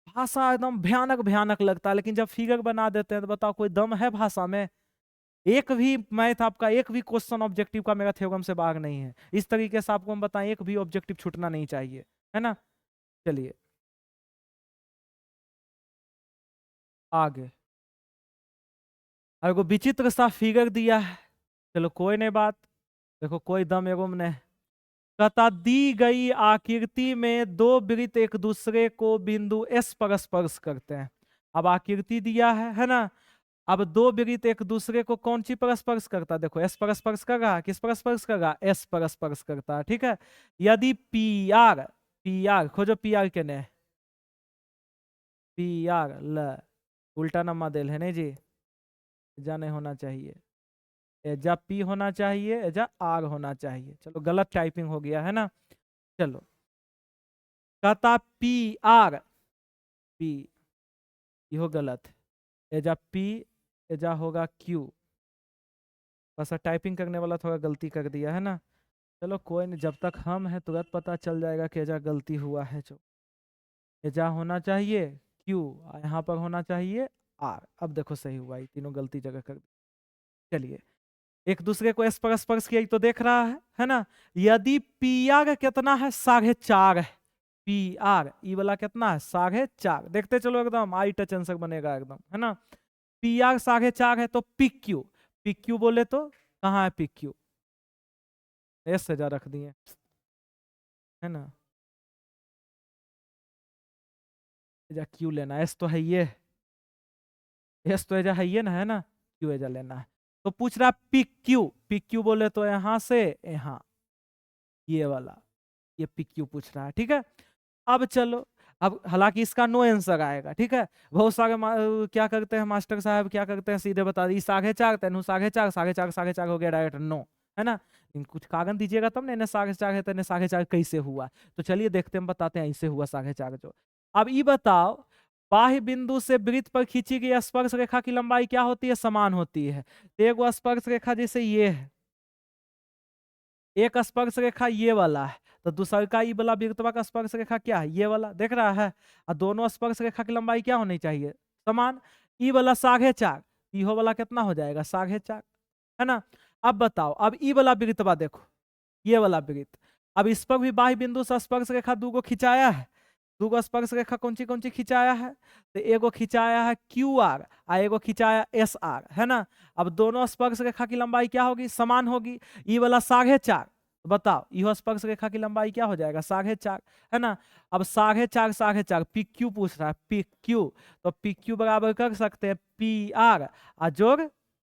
भाषा एकदम भयानक भयानक लगता है, लेकिन जब फिगर बना देते हैं तो बताओ कोई दम है भाषा में, एक भी मैथ आपका, एक भी क्वेश्चन ऑब्जेक्टिव का मेरा थ्योरम से बाहर नहीं है, इस तरीके से आपको हम बताएं, एक भी ऑब्जेक्टिव छूटना नहीं चाहिए, है ना। चलिए आगे, एगो विचित्र सा फिगर दिया है, चलो कोई नहीं बात, देखो कोई दम एगो नहीं। कहता दी गई आकृति में दो वृत्त एक दूसरे को बिंदु एस पर स्पर्श करते हैं, अब आकृति दिया है ना, अब दो वृत्त एक दूसरे को कौन सी पर स्पर्श करता है? देखो एस पर स्पर्श कर रहा है, किस पर स्पर्श कर रहा है? एस पर स्पर्श करता है, ठीक है। यदि पी आर खोजो, पी आर के ने पी आर ल उल्टा नम्मा देल है नहीं जी, एजा नहीं होना चाहिए, एजा पी होना चाहिए, एजा आर होना चाहिए। चलो गलत टाइपिंग हो गया है ना। चलो कहता पी आर पी, यो गलत, एजा पी एजा होगा क्यू, बस टाइपिंग करने वाला थोड़ा गलती कर दिया है ना। चलो कोई नहीं, जब तक हम हैं तुरंत पता चल जाएगा कि एजा गलती हुआ है। जो एजा होना चाहिए क्यू, यहाँ पर होना चाहिए आर। अब देखो सही हुआ, ये तीनों गलती जगह कर दी। चलिए एक दूसरे को स्पर्श स्पर्श किया तो देख रहा है ना। यदि पी आर कितना है? 4.5 है। पी आर ई वाला कितना है? 4.5। देखते चलो एकदम आई टच आंसर बनेगा एकदम, है ना। पी आर 4.5 है तो पी क्यू बोले तो कहाँ है पी क्यू? एस से जा रख दिए, है ना। एजा क्यू लेना, एस तो है ये, एस तो एजा है ये ना, है ना। क्यू एजा लेना है। तो पूछ रहा पी क्यू बोले तो यहां से यहाँ, ये वाला, ये पी क्यू पूछ रहा है, ठीक है। अब चलो, अब हालांकि इसका नो आंसर आएगा, ठीक है। बहुत सारे क्या करते हैं मास्टर साहब, क्या करते हैं सीधे बता दी 4.5 तेनू 4.5 4.5 हो गया डायरेक्ट नो, है ना। कुछ कागज दीजिएगा तब ना, इन्हें 4.5 है तो इन्हें 4.5 कैसे हुआ। तो चलिए देखते हैं, बताते हैं ऐसे हुआ 4.5 जो। अब ये बताओ, बाह्य बिंदु से वृत्त पर खींची गई स्पर्श रेखा की लंबाई क्या होती है? समान होती है। तो एक स्पर्श रेखा जैसे ये है, एक स्पर्श रेखा ये वाला है, तो दूसरा का ई वाला वृत्तवा का स्पर्श रेखा क्या है? ये वाला, देख रहा है। और दोनों स्पर्श रेखा की लंबाई क्या होनी चाहिए? समान। ई वाला 4.5, इहो वाला कितना हो जाएगा? 4.5, है ना। अब बताओ, अब ई वाला वृत्तवा देखो, ये वाला वृत्त, अब इस पर भी बाह्य बिंदु से स्पर्श रेखा दूगो खिंचाया है। दूगो स्पर्श रेखा कौन सी खिंचाया है? तो एगो खिंचाया है क्यू आर और एगो खिंचाया एस आर, है ना। अब दोनों स्पर्श रेखा की लंबाई क्या होगी? समान होगी। ई वाला 4.5, बताओ यह स्पर्श रेखा की लंबाई क्या हो जाएगा? 4.5, है ना। अब 4.5 पी क्यू पूछ रहा है, पी क्यू, तो पी क्यू बराबर कर सकते हैं पी आर और जोड़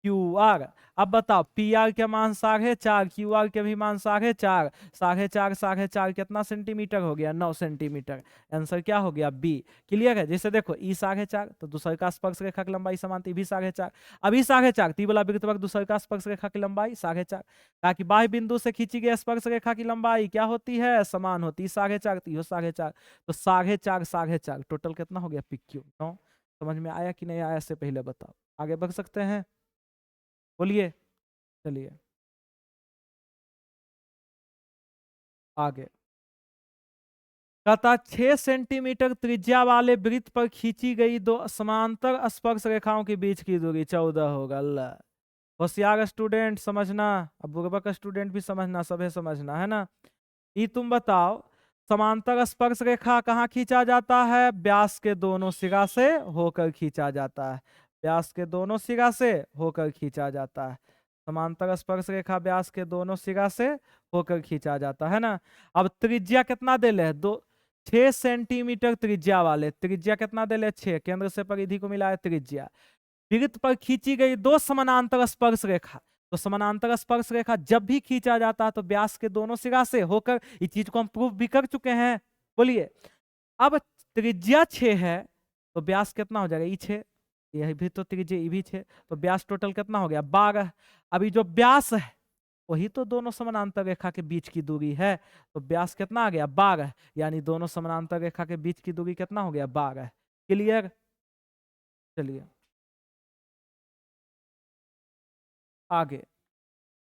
क्यू आर। अब बताओ पी आर के मान 4.5, क्यू आर के भी मान 4.5, 4.5 कितना सेंटीमीटर हो गया? 9 सेंटीमीटर। आंसर क्या हो गया? बी। क्लियर है। जैसे देखो ई 4.5 तो दूसरे का स्पर्श रेखा की लंबाई समान थी, भी 4.5, अभी 4.5 ती वाला वृत्त दूसरे का स्पर्श रेखा की लंबाई 4.5, ताकि बाह्य बिंदु से खींची गई स्पर्श रेखा की लंबाई क्या होती है? समान होती है। 4.5 तो 4.5, तो 4.5 टोटल कितना हो गया? P Q 9। समझ में आया कि नहीं आया से पहले बताओ, आगे बढ़ सकते हैं, बोलिए। चलिए आगे कहता 6 सेंटीमीटर त्रिज्या वाले वृत्त पर खींची गई दो समांतर स्पर्श रेखाओं के बीच की दूरी 14 होगा। अल्लाह, होशियार स्टूडेंट समझना, अब बुर्बक स्टूडेंट भी समझना, सभी समझना, है ना। ये तुम बताओ, समांतर स्पर्श रेखा कहाँ खींचा जाता है? व्यास के दोनों सिरा से होकर खींचा जाता है। व्यास के दोनों सिरा से होकर खींचा जाता है। समांतर स्पर्श रेखा व्यास के दोनों सिरा से होकर खींचा जाता है ना। अब त्रिज्या कितना दे ले? 6 सेंटीमीटर त्रिज्या वाले, त्रिज्या कितना दे ले? 6, केंद्र से परिधि को मिलाया त्रिज्या। वृत्त पर खींची गई दो समानांतर स्पर्श रेखा, तो समानांतर स्पर्श रेखा जब भी खींचा जाता है तो व्यास के दोनों सिरा से होकर, इस चीज को हम प्रूफ भी कर चुके हैं। बोलिए, अब त्रिज्या 6 है तो व्यास कितना हो जाएगा? 6, यह भी तो त्रिज्या, ये भी 6, तो व्यास टोटल कितना हो गया? 12। अभी जो व्यास है वही तो दोनों समानांतर रेखा के बीच की दूरी है, तो व्यास कितना आ गया? 12, यानी दोनों समानांतर रेखा के बीच की दूरी कितना हो गया? 12। क्लियर। चलिए आगे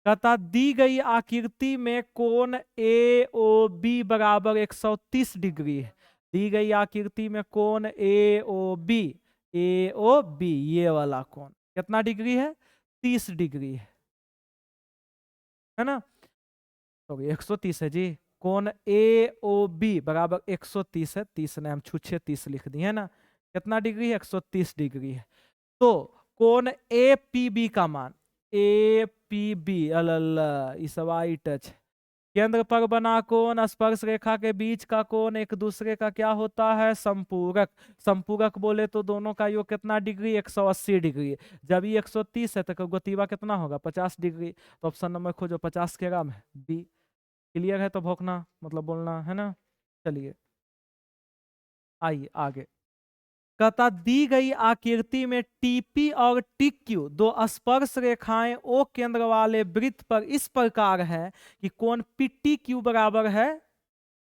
कहता दी गई आकृति में कोण ए ओ बी बराबर 130 डिग्री है। दी गई आकृति में कोण ए ओ बी ये वाला कोण कितना डिग्री है? 30 डिग्री है ना। तो 130 है जी। कोण ए ओ बी बराबर 130 है, 30 ने हम छुच्छे 30 लिख दिए, है ना। कितना डिग्री है? 130 डिग्री है। तो कोण ए पी बी का मान, ए पी बी, अल्लाह ये सब आई टच, केंद्र पर बना कोण स्पर्श रेखा के बीच का कोण एक दूसरे का क्या होता है, संपूरक। संपूरक बोले तो दोनों का योग कितना डिग्री, 180 डिग्री। जब ये 130 है तो गोतीवा कितना होगा, 50 डिग्री। तो ऑप्शन नंबर खोजो, 50 के ग्राम है, बी। क्लियर है तो भौंकना मतलब बोलना है ना। चलिए आइए आगे। कहता दी गई आकृति में टीपी और टीक्यू दो स्पर्श रेखाएं ओ केंद्र वाले वृत्त पर इस प्रकार है कि कोण पीटी क्यू बराबर है,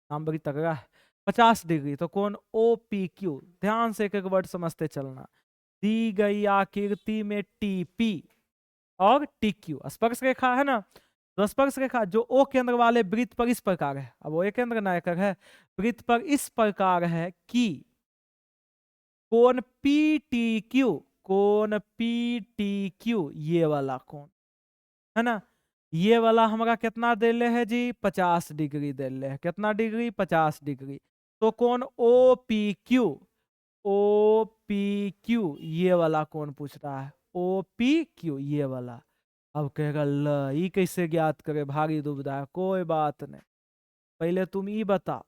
नाम बड़ी तगड़ा है, 50 डिग्री। तो कोण ओ पी क्यू, ध्यान से एक एक वर्ड समझते चलना। दी गई आकृति में टीपी और टीक्यू स्पर्श रेखा है ना, तो स्पर्श रेखा जो ओ केंद्र वाले वृत्त पर इस प्रकार है, अब वो एक केंद्र नायकर है, वृत्त पर इस प्रकार है कि कोण PTQ, कोण PTQ ये वाला कोण है ना, ये वाला हमारा कितना देले है जी, 50 डिग्री देले है। कितना डिग्री, 50 डिग्री। तो कोण OPQ, OPQ ये वाला कोण पूछ रहा है, OPQ ये वाला। अब कहेगा ल ई कैसे ज्ञात करे, भारी दुविधा है, कोई बात नहीं। पहले तुम ई बता,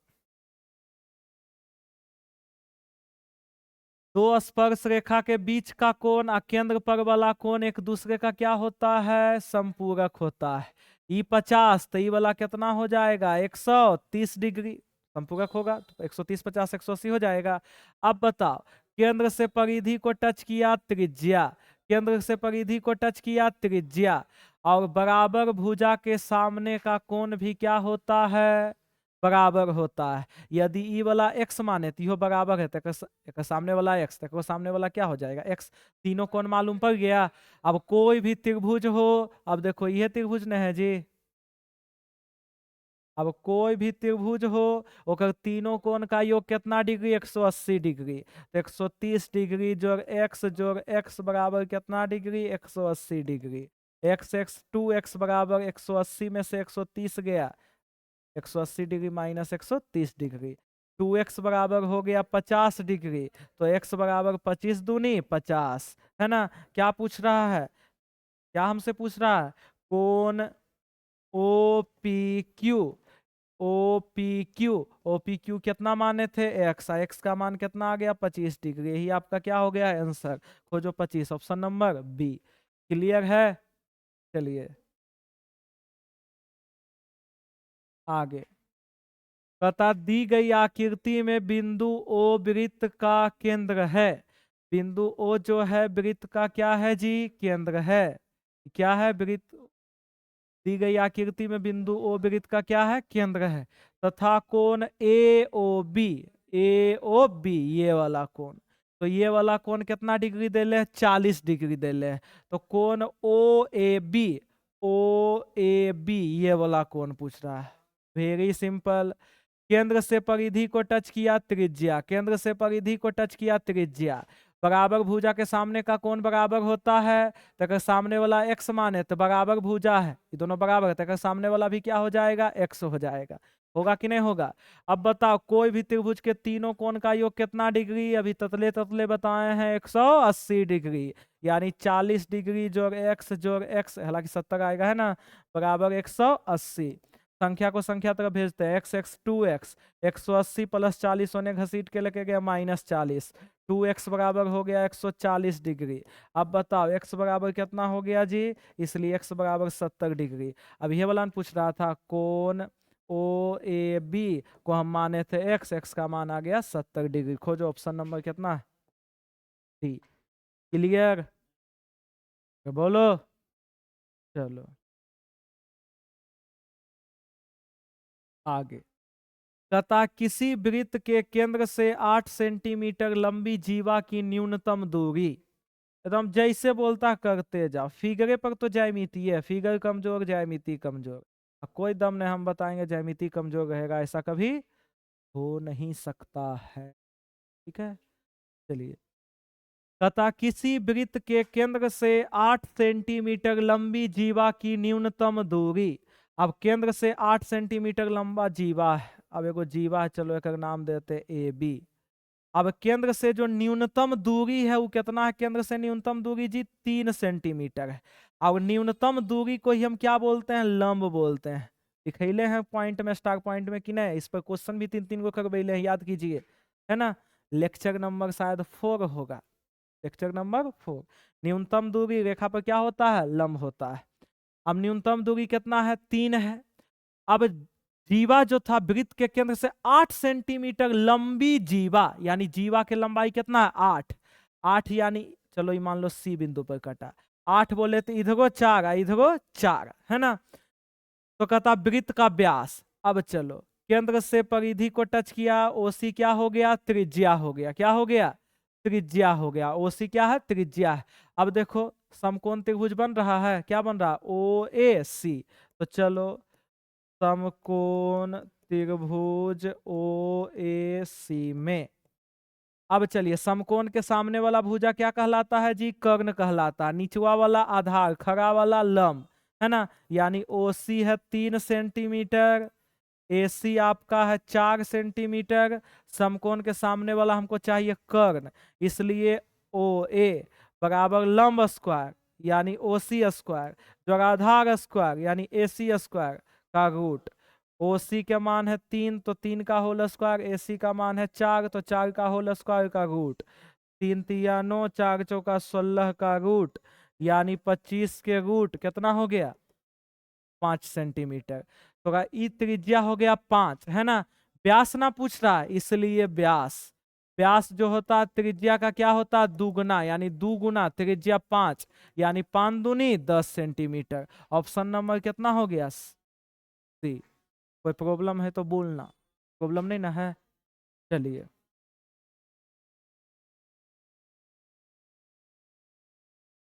दो स्पर्श रेखा के बीच का कोण और केंद्र पर वाला कोण एक दूसरे का क्या होता है, संपूरक होता है। ई 50 तो ई वाला कितना हो जाएगा, 130 डिग्री, संपूरक होगा तो 130 50 180 हो जाएगा। अब बताओ, केंद्र से परिधि को टच किया त्रिज्या, केंद्र से परिधि को टच किया त्रिज्या, और बराबर भुजा के सामने का कोण भी क्या होता है, बराबर होता है। यदि ई वाला x माने तो इहो बराबर है, तो सामने वाला x, तो सामने वाला क्या हो जाएगा x। तीनों कोण मालूम पड़ गया। अब कोई भी त्रिभुज हो, अब देखो यह त्रिभुज नहीं है जी, अब कोई भी त्रिभुज हो ओकर तीनों कोण का योग कितना डिग्री, 180 डिग्री। तो 130 डिग्री जोड़ x बराबर कितना डिग्री, 180 डिग्री। x 2x बराबर 180 में से 130 गया, 180 डिग्री माइनस 130 डिग्री। 2x बराबर हो गया 50 डिग्री, तो x बराबर 25 दूनी 50 है ना। क्या पूछ रहा है, क्या हमसे पूछ रहा है, कोण OPQ, OPQ कितना माने थे, x का मान कितना आ गया, 25 डिग्री। यही आपका क्या हो गया आंसर, खोजो 25, ऑप्शन नंबर बी। क्लियर है। चलिए आगे। बता दी गई आकृति में बिंदु O वृत्त का केंद्र है। बिंदु O जो है वृत्त का क्या है जी, केंद्र है। क्या है, वृत्त, दी गई आकृति में बिंदु O वृत्त का क्या है, केंद्र है। तथा कोण AOB ये वाला कोण, तो ये वाला कोण कितना डिग्री दे ले, 40 डिग्री दे ले। तो कोण OAB ये वाला कोण पूछ रहा है। Very simple. केंद्र से परिधि को टच किया त्रिज्या, केंद्र से परिधि को टच किया त्रिज्या, बराबर भुजा के सामने का कोण बराबर होता है। तो अगर सामने वाला x माने तो बराबर भुजा है, ये दोनों बराबर है, तो अगर सामने वाला भी क्या हो जाएगा, x हो जाएगा। होगा कि नहीं होगा। अब बताओ कोई भी त्रिभुज के तीनों कोण का योग कितना डिग्री, अभी ततले ततले बताए हैं, 180 डिग्री। यानी 40 डिग्री जोड़ x, हालांकि 70 आएगा है ना, बराबर 180। संख्या को संख्या तरफ भेजते हैं, x 2x, 180 प्लस 40 होने घसीट के लेके गया -40, 2x बराबर हो गया 140 डिग्री। अब बताओ x बराबर कितना हो गया जी, इसलिए x बराबर 70 डिग्री। अब ये वाला पूछ रहा था कोण OAB को हम माने थे x का मान आ गया 70 डिग्री। खोजो ऑप्शन नंबर कितना है, डी। क्लियर, बोलो। चलो आगे। तथा किसी वृत्त के केंद्र से 8 सेंटीमीटर लंबी जीवा की न्यूनतम दूरी, एकदम जैसे बोलता करते जाओ, फिगरे पर तो ज्यामिति है, फिगर कमजोर ज्यामिति कमजोर, कोई दम नहीं हम बताएंगे ज्यामिति कमजोर रहेगा, ऐसा कभी हो नहीं सकता है। ठीक है चलिए। तथा किसी वृत्त के केंद्र से 8 सेंटीमीटर लंबी जीवा की न्यूनतम दूरी, अब केंद्र से 8 सेंटीमीटर लंबा जीवा है, अब एगो जीवा है, चलो एक नाम देते AB। अब केंद्र से जो न्यूनतम दूरी है वो कितना है, केंद्र से न्यूनतम दूरी जी 3 सेंटीमीटर है। अब न्यूनतम दूरी को ही हम क्या बोलते हैं, लंब बोलते हैं। लिखैले हैं पॉइंट में, स्टार पॉइंट में कि नहीं, इस पर क्वेश्चन भी 3-3 गो करवैले हैं, याद कीजिए, है ना। लेक्चर नंबर शायद 4 होगा, लेक्चर नंबर 4। न्यूनतम दूरी रेखा पर क्या होता है, लंब होता है। अब न्यूनतम दूरी कितना है, 3 है। अब जीवा जो था वृत्त के केंद्र से 8 सेंटीमीटर लंबी जीवा, यानी जीवा की लंबाई कितना है, 8। 8 यानी चलो ये मान लो सी बिंदु पर कटा, 8 बोले तो इधरो 4 इधरो 4, है ना। तो कहता वृत्त का व्यास, अब चलो केंद्र से परिधि को टच किया, ओसी क्या हो गया, त्रिज्या हो गया, क्या हो गया, त्रिज्या हो गया। ओसी क्या है, त्रिज्या है। अब देखो समकोण त्रिभुज बन रहा है, क्या बन रहा है, ओ ए सी। तो चलो समकोण त्रिभुज ओ ए सी में, अब चलिए समकोण के सामने वाला भुजा क्या कहलाता है जी, कर्ण कहलाता है। निचवा वाला आधार, खड़ा वाला लंब, है ना। यानी ओसी है 3 सेंटीमीटर, एसी आपका है 4 सेंटीमीटर। समकोण के सामने वाला हमको चाहिए कर्ण, इसलिए ओ ए बराबर लंब स्क्वायर यानी ओसी स्क्वायर, जो आधार स्क्वायर यानी एसी स्क्वायर का रूट। ओसी के मान है 3 तो 3 का होल स्क्वायर, एसी का मान है 4 तो 4 का होल स्क्वायर का रूट। 3 तिया 9, 4 चौका 16 का रूट, यानी 25 के रूट कितना हो गया, 5 सेंटीमीटर। तो ई त्रिज्या हो गया 5, है ना। व्यास ना पूछ रहा है, इसलिए व्यास, व्यास जो होता है त्रिज्या का क्या होता है, दुगुना, यानी दुगुना त्रिज्या 5, यानी 5 दूनी 10 सेंटीमीटर। ऑप्शन नंबर कितना हो गया, सी। कोई प्रॉब्लम है तो बोलना, प्रॉब्लम नहीं ना है। चलिए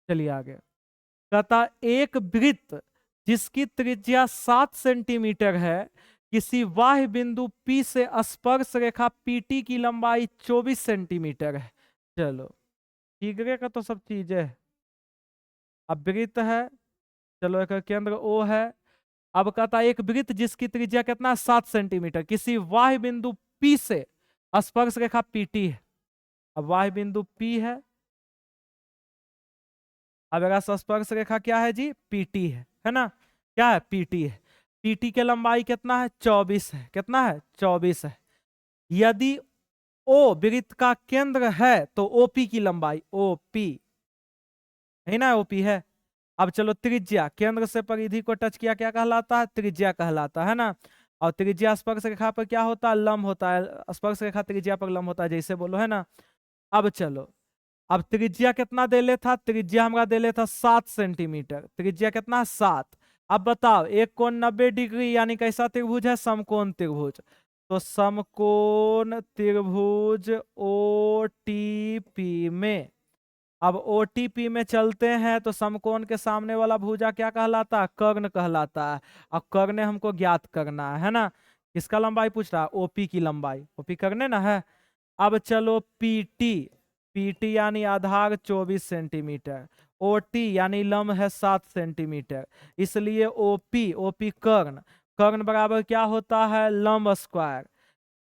चलिए आगे। कहता एक वृत्त जिसकी त्रिज्या 7 सेंटीमीटर है, किसी बाह्य बिंदु P से स्पर्श रेखा PT की लंबाई 24 सेंटीमीटर है। चलो ठीक है, का तो सब चीज है। अब वृत्त है, चलो एक केंद्र O है। अब कहता एक वृत्त जिसकी त्रिज्या कितना, 7 सेंटीमीटर, किसी बाह्य बिंदु P से स्पर्श रेखा PT है। अब बाह्य बिंदु P है, अब अगर स्पर्श रेखा क्या है जी, पीटी है ना। क्या है, पीटी है। पीटी के लंबाई कितना है, 24 है, कितना है, 24 है। यदि ओ वृत्त का केंद्र है तो ओपी की लंबाई, ओपी है ना, ओपी है। अब चलो त्रिज्या, केंद्र से परिधि को टच किया क्या कहलाता है, त्रिज्या कहलाता है ना। और त्रिज्या स्पर्श रेखा पर क्या होता है, लंब होता है। स्पर्श रेखा त्रिज्या पर लंब होता है, जैसे बोलो, है ना। अब चलो, अब त्रिज्या कितना देले था, त्रिज्या हमरा देले था 7 सेंटीमीटर, त्रिज्या कितना, 7। अब बताओ एक कोण 90 डिग्री यानी कैसा त्रिभुज है, समकोण त्रिभुज। तो समकोण त्रिभुज ओटीपी में, अब ओटीपी में चलते हैं तो समकोण के सामने वाला भुजा क्या कहलाता है, कर्ण कहलाता है। अब कर्ण हमको ज्ञात करना है ना। किसका लंबाई पूछ रहा है, ओपी की लंबाई, ओपी करने ना है। अब चलो पीटी, पीटी यानी आधार 24 सेंटीमीटर, ओटी यानी लंब है 7 सेंटीमीटर, इसलिए ओपी, ओपी कर्ण, कर्ण बराबर क्या होता है, लंब स्क्वायर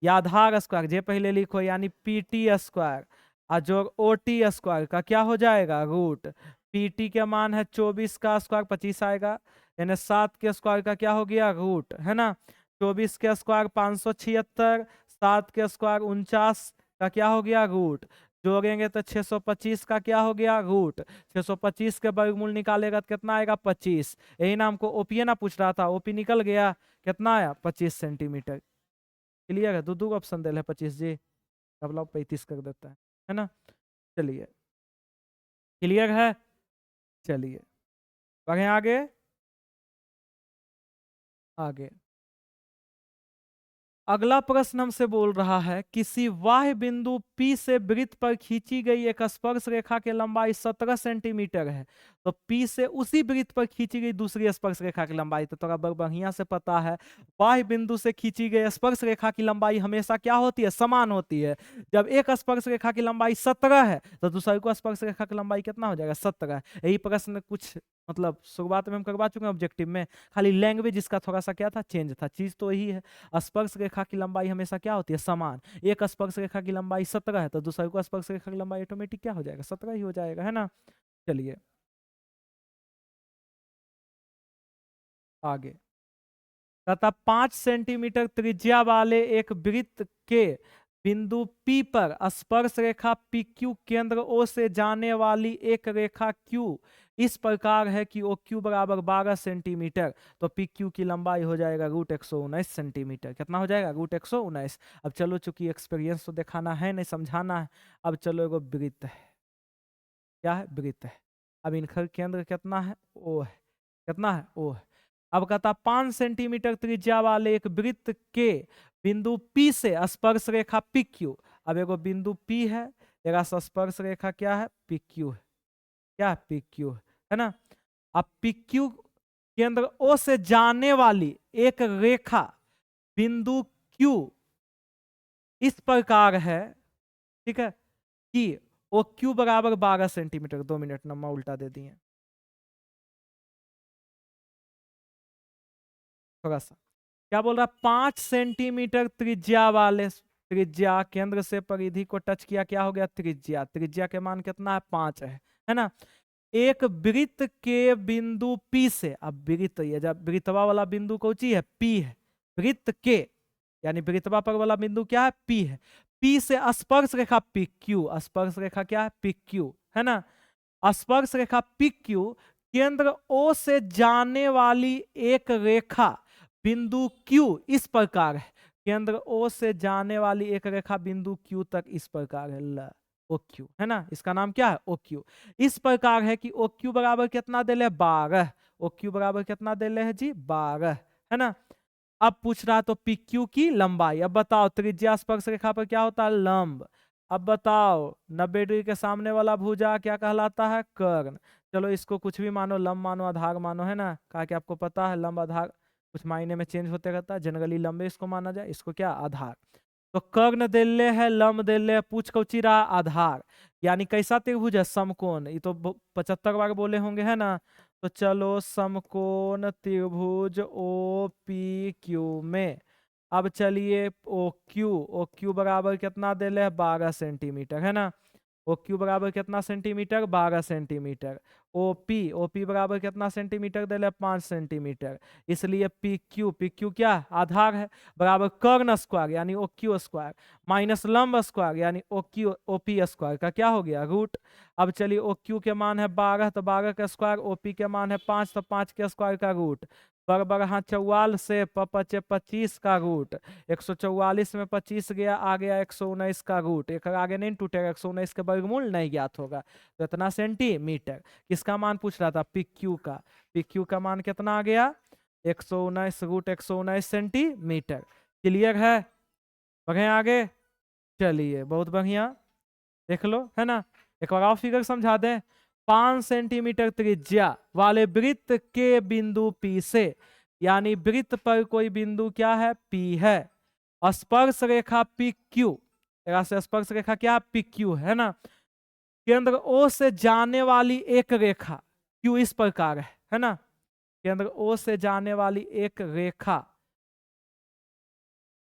या आधार स्क्वायर, जे पहले लिखो, यानी पीटी स्क्वायर और जो ओटी स्क्वायर का क्या हो जाएगा, रूट। पीटी के मान है 24 का स्क्वायर 25 आएगा, यानी 7 के स्क्वायर का क्या हो गया, रूट, है ना। 24 के स्क्वायर 576, 7 के स्क्वायर 49 का क्या हो गया, रूट। जोड़ेंगे तो 625 का क्या हो गया, रूट। 625 के वर्गमूल निकालेगा तो कितना आएगा, 25। यही ना हमको ओपी ना पूछ रहा था, ओपी निकल गया, कितना आया, 25 सेंटीमीटर। क्लियर है, दो दो ऑप्शन दे 25 जी, अब 35 कर देता है ना। चलिए क्लियर है, चलिए बढ़े आगे। आगे अगला प्रश्न हमसे बोल रहा है, किसी बाह्य बिंदु P से वृत्त पर खींची गई एक स्पर्श रेखा की लंबाई 17 सेंटीमीटर है, तो P से उसी वृत्त पर खींची गई दूसरी स्पर्श रेखा की लंबाई, तो थोड़ा बढ़िया से पता है, बाह्य बिंदु से खींची गई स्पर्श रेखा की लंबाई हमेशा क्या होती है, समान होती है। जब एक स्पर्श रेखा की लंबाई 17 है तो दूसरी को स्पर्श रेखा की लंबाई कितना हो जाएगा, 17। यही प्रश्न कुछ मतलब शुरुआत में हम करवा चुके हैं ऑब्जेक्टिव में, खाली लैंग्वेज इसका थोड़ा सा क्या था, चेंज था, चीज तो यही है। स्पर्श रेखा की लंबाई हमेशा क्या होती है, समान। एक स्पर्श रेखा की लंबाई 17 है तो दूसरे को स्पर्श रेखा की लंबाई ऑटोमेटिक क्या हो जाएगा, 17 ही हो जाएगा, है ना। चलिए आगे। तथा 5 सेंटीमीटर त्रिज्या वाले एक वृत्त के बिंदु P पर स्पर्श रेखा PQ केंद्र O से जाने वाली एक रेखा Q इस प्रकार है कि OQ बराबर 12 सेंटीमीटर। तो PQ की लंबाई हो जाएगा √119 सेंटीमीटर। कितना हो जाएगा? √119। अब चलो, चूंकि एक्सपीरियंस तो दिखाना है नहीं, समझाना है। अब चलो, एगो वृत्त है। क्या है? वृत्त है। अब इनका केंद्र कितना है? O है। कितना है? O है। अब कहता 5 सेंटीमीटर त्रिज्या वाले एक वृत्त के बिंदु P से स्पर्श रेखा PQ। अब एगो बिंदु P है, एक स्पर्श रेखा क्या है? PQ है। क्या? PQ है ना। अब PQ केंद्र O से जाने वाली एक रेखा बिंदु Q इस प्रकार है, ठीक है, कि OQ बराबर 12 सेंटीमीटर। 2 मिनट, नंबर उल्टा दे दिए थोड़ा सा। क्या बोल रहा? 5 सेंटीमीटर त्रिज्या वाले, त्रिज्या केंद्र से परिधि को टच किया, क्या हो गया? त्रिज्या। त्रिज्या के मान कितना है? 5 है ना। एक वृत्त के बिंदु P से, अब वृत्त, ये जब वृत्तवा वाला बिंदु कौन सी है? P है। वृत्त के यानी वृत्तवा पर वाला बिंदु क्या है? P है। P से स्पर्श रेखा PQ, स्पर्श रेखा क्या है? PQ है ना। स्पर्श रेखा PQ केंद्र O से जाने वाली एक रेखा बिंदु Q इस प्रकार है। केंद्र O से जाने वाली एक रेखा बिंदु Q तक इस प्रकार है, ल OQ है ना। इसका नाम क्या है? OQ। इस प्रकार है कि OQ बराबर कितना दे ले? 12। OQ बराबर कितना दे ले है जी? 12 है ना। अब पूछ रहा तो PQ की लंबाई। अब बताओ, त्रिज्या स्पर्श रेखा पर क्या होता है? लंब। अब बताओ, 90 डिग्री के सामने वाला भुजा क्या कहलाता है? कर्ण। चलो, इसको कुछ भी मानो, लंब मानो, आधार मानो, है ना। कहा कि आपको पता है लंब आधार कुछ मायने में चेंज होते रहता है। जनरली लंबे इसको माना जाए, इसको क्या? आधार। तो कर्ण देले है, लंब देले है, पूछ कौची रहा? आधार। यानी कैसा त्रिभुज है? समकोण। ये तो 75 बार बोले होंगे, है ना। तो चलो, समकोण त्रिभुज OPQ में अब चलिए OQ बराबर कितना दे ले? 12 सेंटीमीटर है ना। OQ बराबर कितना सेंटीमीटर? 12 सेंटीमीटर। OP बराबर कितना सेंटीमीटर दे ले? 5 सेंटीमीटर। इसलिए PQ क्या? आधार है, बराबर कर्ण स्क्वायर यानी OQ स्क्वायर माइनस लंब स्क्वायर यानी OP स्क्वायर का क्या हो गया? रूट। अब चलिए, OQ के मान है 12, तो 12 का स्क्वायर। OP के मान है 5, तो 5 के स्क्वायर का रूट। बराबर, हाँ, 44 से 25 का रूट। 144 में 25 गया, आ गया 119 का रूट। एक आगे नहीं टूटेगा, 119 के वर्गमूल नहीं ज्ञात होगा। तो इतना सेंटीमीटर। किसका मान पूछ रहा था? PQ का। PQ का मान कितना आ गया? 119 √119 सेंटीमीटर। क्लियर है? बढ़े आगे। चलिए, बहुत बढ़िया, देख लो, है ना। एक बार और फिगर समझा दें। 5 सेंटीमीटर त्रिज्या वाले वृत्त के बिंदु P से, यानी वृत्त पर कोई बिंदु क्या है? P है। स्पर्श रेखा PQ, से स्पर्श रेखा क्या? PQ है ना। केंद्र O से जाने वाली एक रेखा Q इस प्रकार है ना। केंद्र O से जाने वाली एक रेखा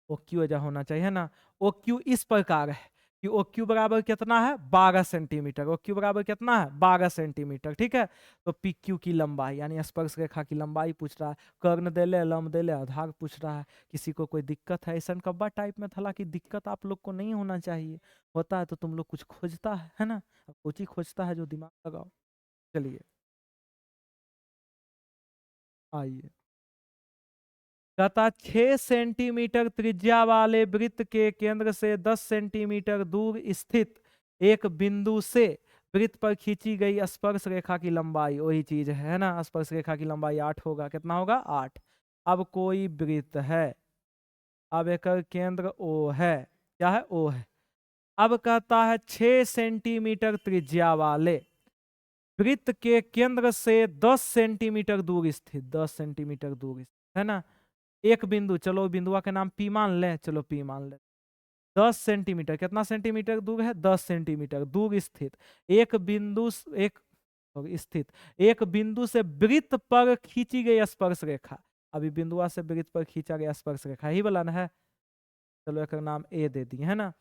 OQ ऐसा होना चाहिए, है ना। OQ इस प्रकार है कि OQ बराबर कितना है? 12 सेंटीमीटर। OQ बराबर कितना है? 12 सेंटीमीटर, ठीक है। तो PQ की लंबाई यानी स्पर्श रेखा की लंबाई पूछ रहा है। कर्ण दे ले, लंब दे ले, आधार पूछ रहा है। किसी को कोई दिक्कत है? ऐसा कब्बा टाइप में था, हालांकि दिक्कत आप लोग को नहीं होना चाहिए। होता है तो तुम लोग कुछ खोजता है ना। कुछ ही खोजता है जो दिमाग लगाओ। चलिए, आइए। कहता 6 सेंटीमीटर त्रिज्या वाले वृत्त के केंद्र से 10 सेंटीमीटर दूर स्थित एक बिंदु से वृत्त पर खींची गई स्पर्श रेखा की लंबाई, वही चीज है ना। स्पर्श रेखा की लंबाई 8 होगा। कितना होगा? 8। अब कोई वृत्त है, अब एक केंद्र O है। क्या है? O है। अब कहता है 6 सेंटीमीटर त्रिज्या वाले वृत्त के केंद्र से 10 सेंटीमीटर दूर स्थित, 10 सेंटीमीटर दूर स्थित, है ना, एक बिंदु। चलो, बिंदुआ के नाम P मान ले। चलो, P मान ले। 10 सेंटीमीटर, कितना सेंटीमीटर दूर है? 10 सेंटीमीटर दूर स्थित एक बिंदु, एक स्थित एक बिंदु से वृत्त पर खींची गई स्पर्श रेखा। अभी बिंदुआ से वृत्त पर खींचा गया स्पर्श रेखा ही वाला ना है। चलो, एक नाम A दे दिए, है ना।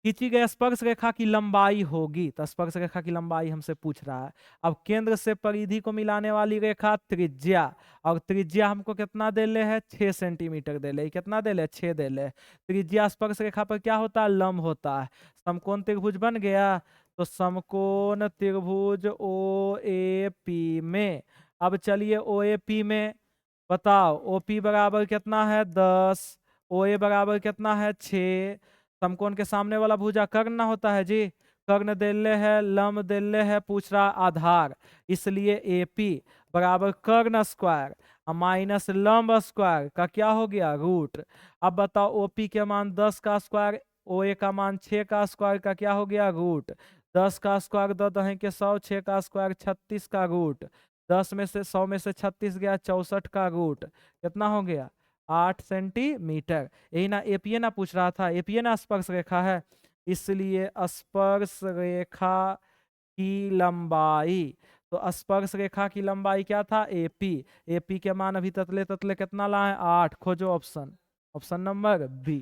खींची गई स्पर्श रेखा की लंबाई होगी, तो स्पर्श रेखा की लंबाई हमसे पूछ रहा है। अब केंद्र से परिधि को मिलाने वाली रेखा त्रिज्या, और त्रिज्या हमको कितना दे ले है, 6 सेंटीमीटर दे ले, कितना दे ले, 6 दे ले। त्रिज्या स्पर्श रेखा पर क्या होता है, लंब होता है। समकोण त्रिभुज बन गया, तो समकोण त्रिभुज ओ ए पी में, अब चलिए ओ ए पी में बताओ, ओ पी बराबर कितना है 10, ओ ए बराबर कितना है 6। समकोण के सामने वाला भुजा कर्ण ना होता है जी, कर्ण देले है, लंब देले है, पूछ रहा आधार, इसलिए एपी बराबर कर्ण स्क्वायर माइनस लंब स्क्वायर का क्या हो गया, रूट। अब बताओ ओपी के मान 10 का स्क्वायर, ओ ए का मान 6 का स्क्वायर का क्या हो गया, रूट। 10 का स्क्वायर 10 के 100, 6 का स्क्वायर 36 का रूट, 10 में से 100 में से 36 गया, 64 का रूट, कितना हो गया, 8 सेंटीमीटर। यही ना एपीए ना पूछ रहा था, एपीए ना स्पर्श रेखा है, इसलिए स्पर्श रेखा की लंबाई, तो स्पर्श रेखा की लंबाई क्या था, एपी। एपी के मान अभी ततले ततले कितना लाए, 8, खोजो option, option number B.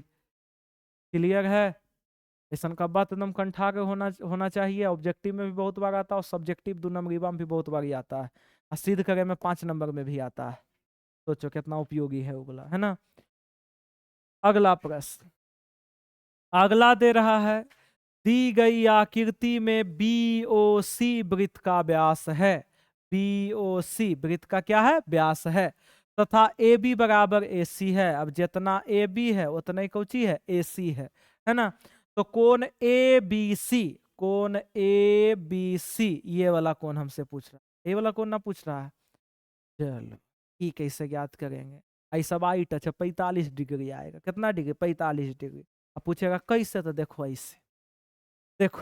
Clear है। ऐसा का बात एकदम कंठाग्र होना चाहिए। ऑब्जेक्टिव में भी बहुत बार आता है और सब्जेक्टिव 2 नंबरीवा में भी बहुत बार आता है, और सिद्ध करे में 5 नंबर में भी आता है। सोचो कितना उपयोगी है वो वाला, है ना। अगला प्रश्न, अगला दे रहा है, दी गई आकृति में बी ओ सी वृत्त का व्यास है, बी ओ सी वृत्त का क्या है, व्यास है, तथा ए बी बराबर ए सी है। अब जितना ए बी है उतना ही कौची है, ए सी है ना। तो कोण ए बी सी, कोण ए बी सी, ये वाला कोण हमसे पूछ रहा है, ये वाला कोण ना पूछ रहा है। चलो ये कैसे ज्ञात करेंगे, ऐसा बाई टच 45 डिग्री आएगा, कितना डिग्री, 45 डिग्री। अब पूछेगा कैसे, तो देखो ऐसे, देखो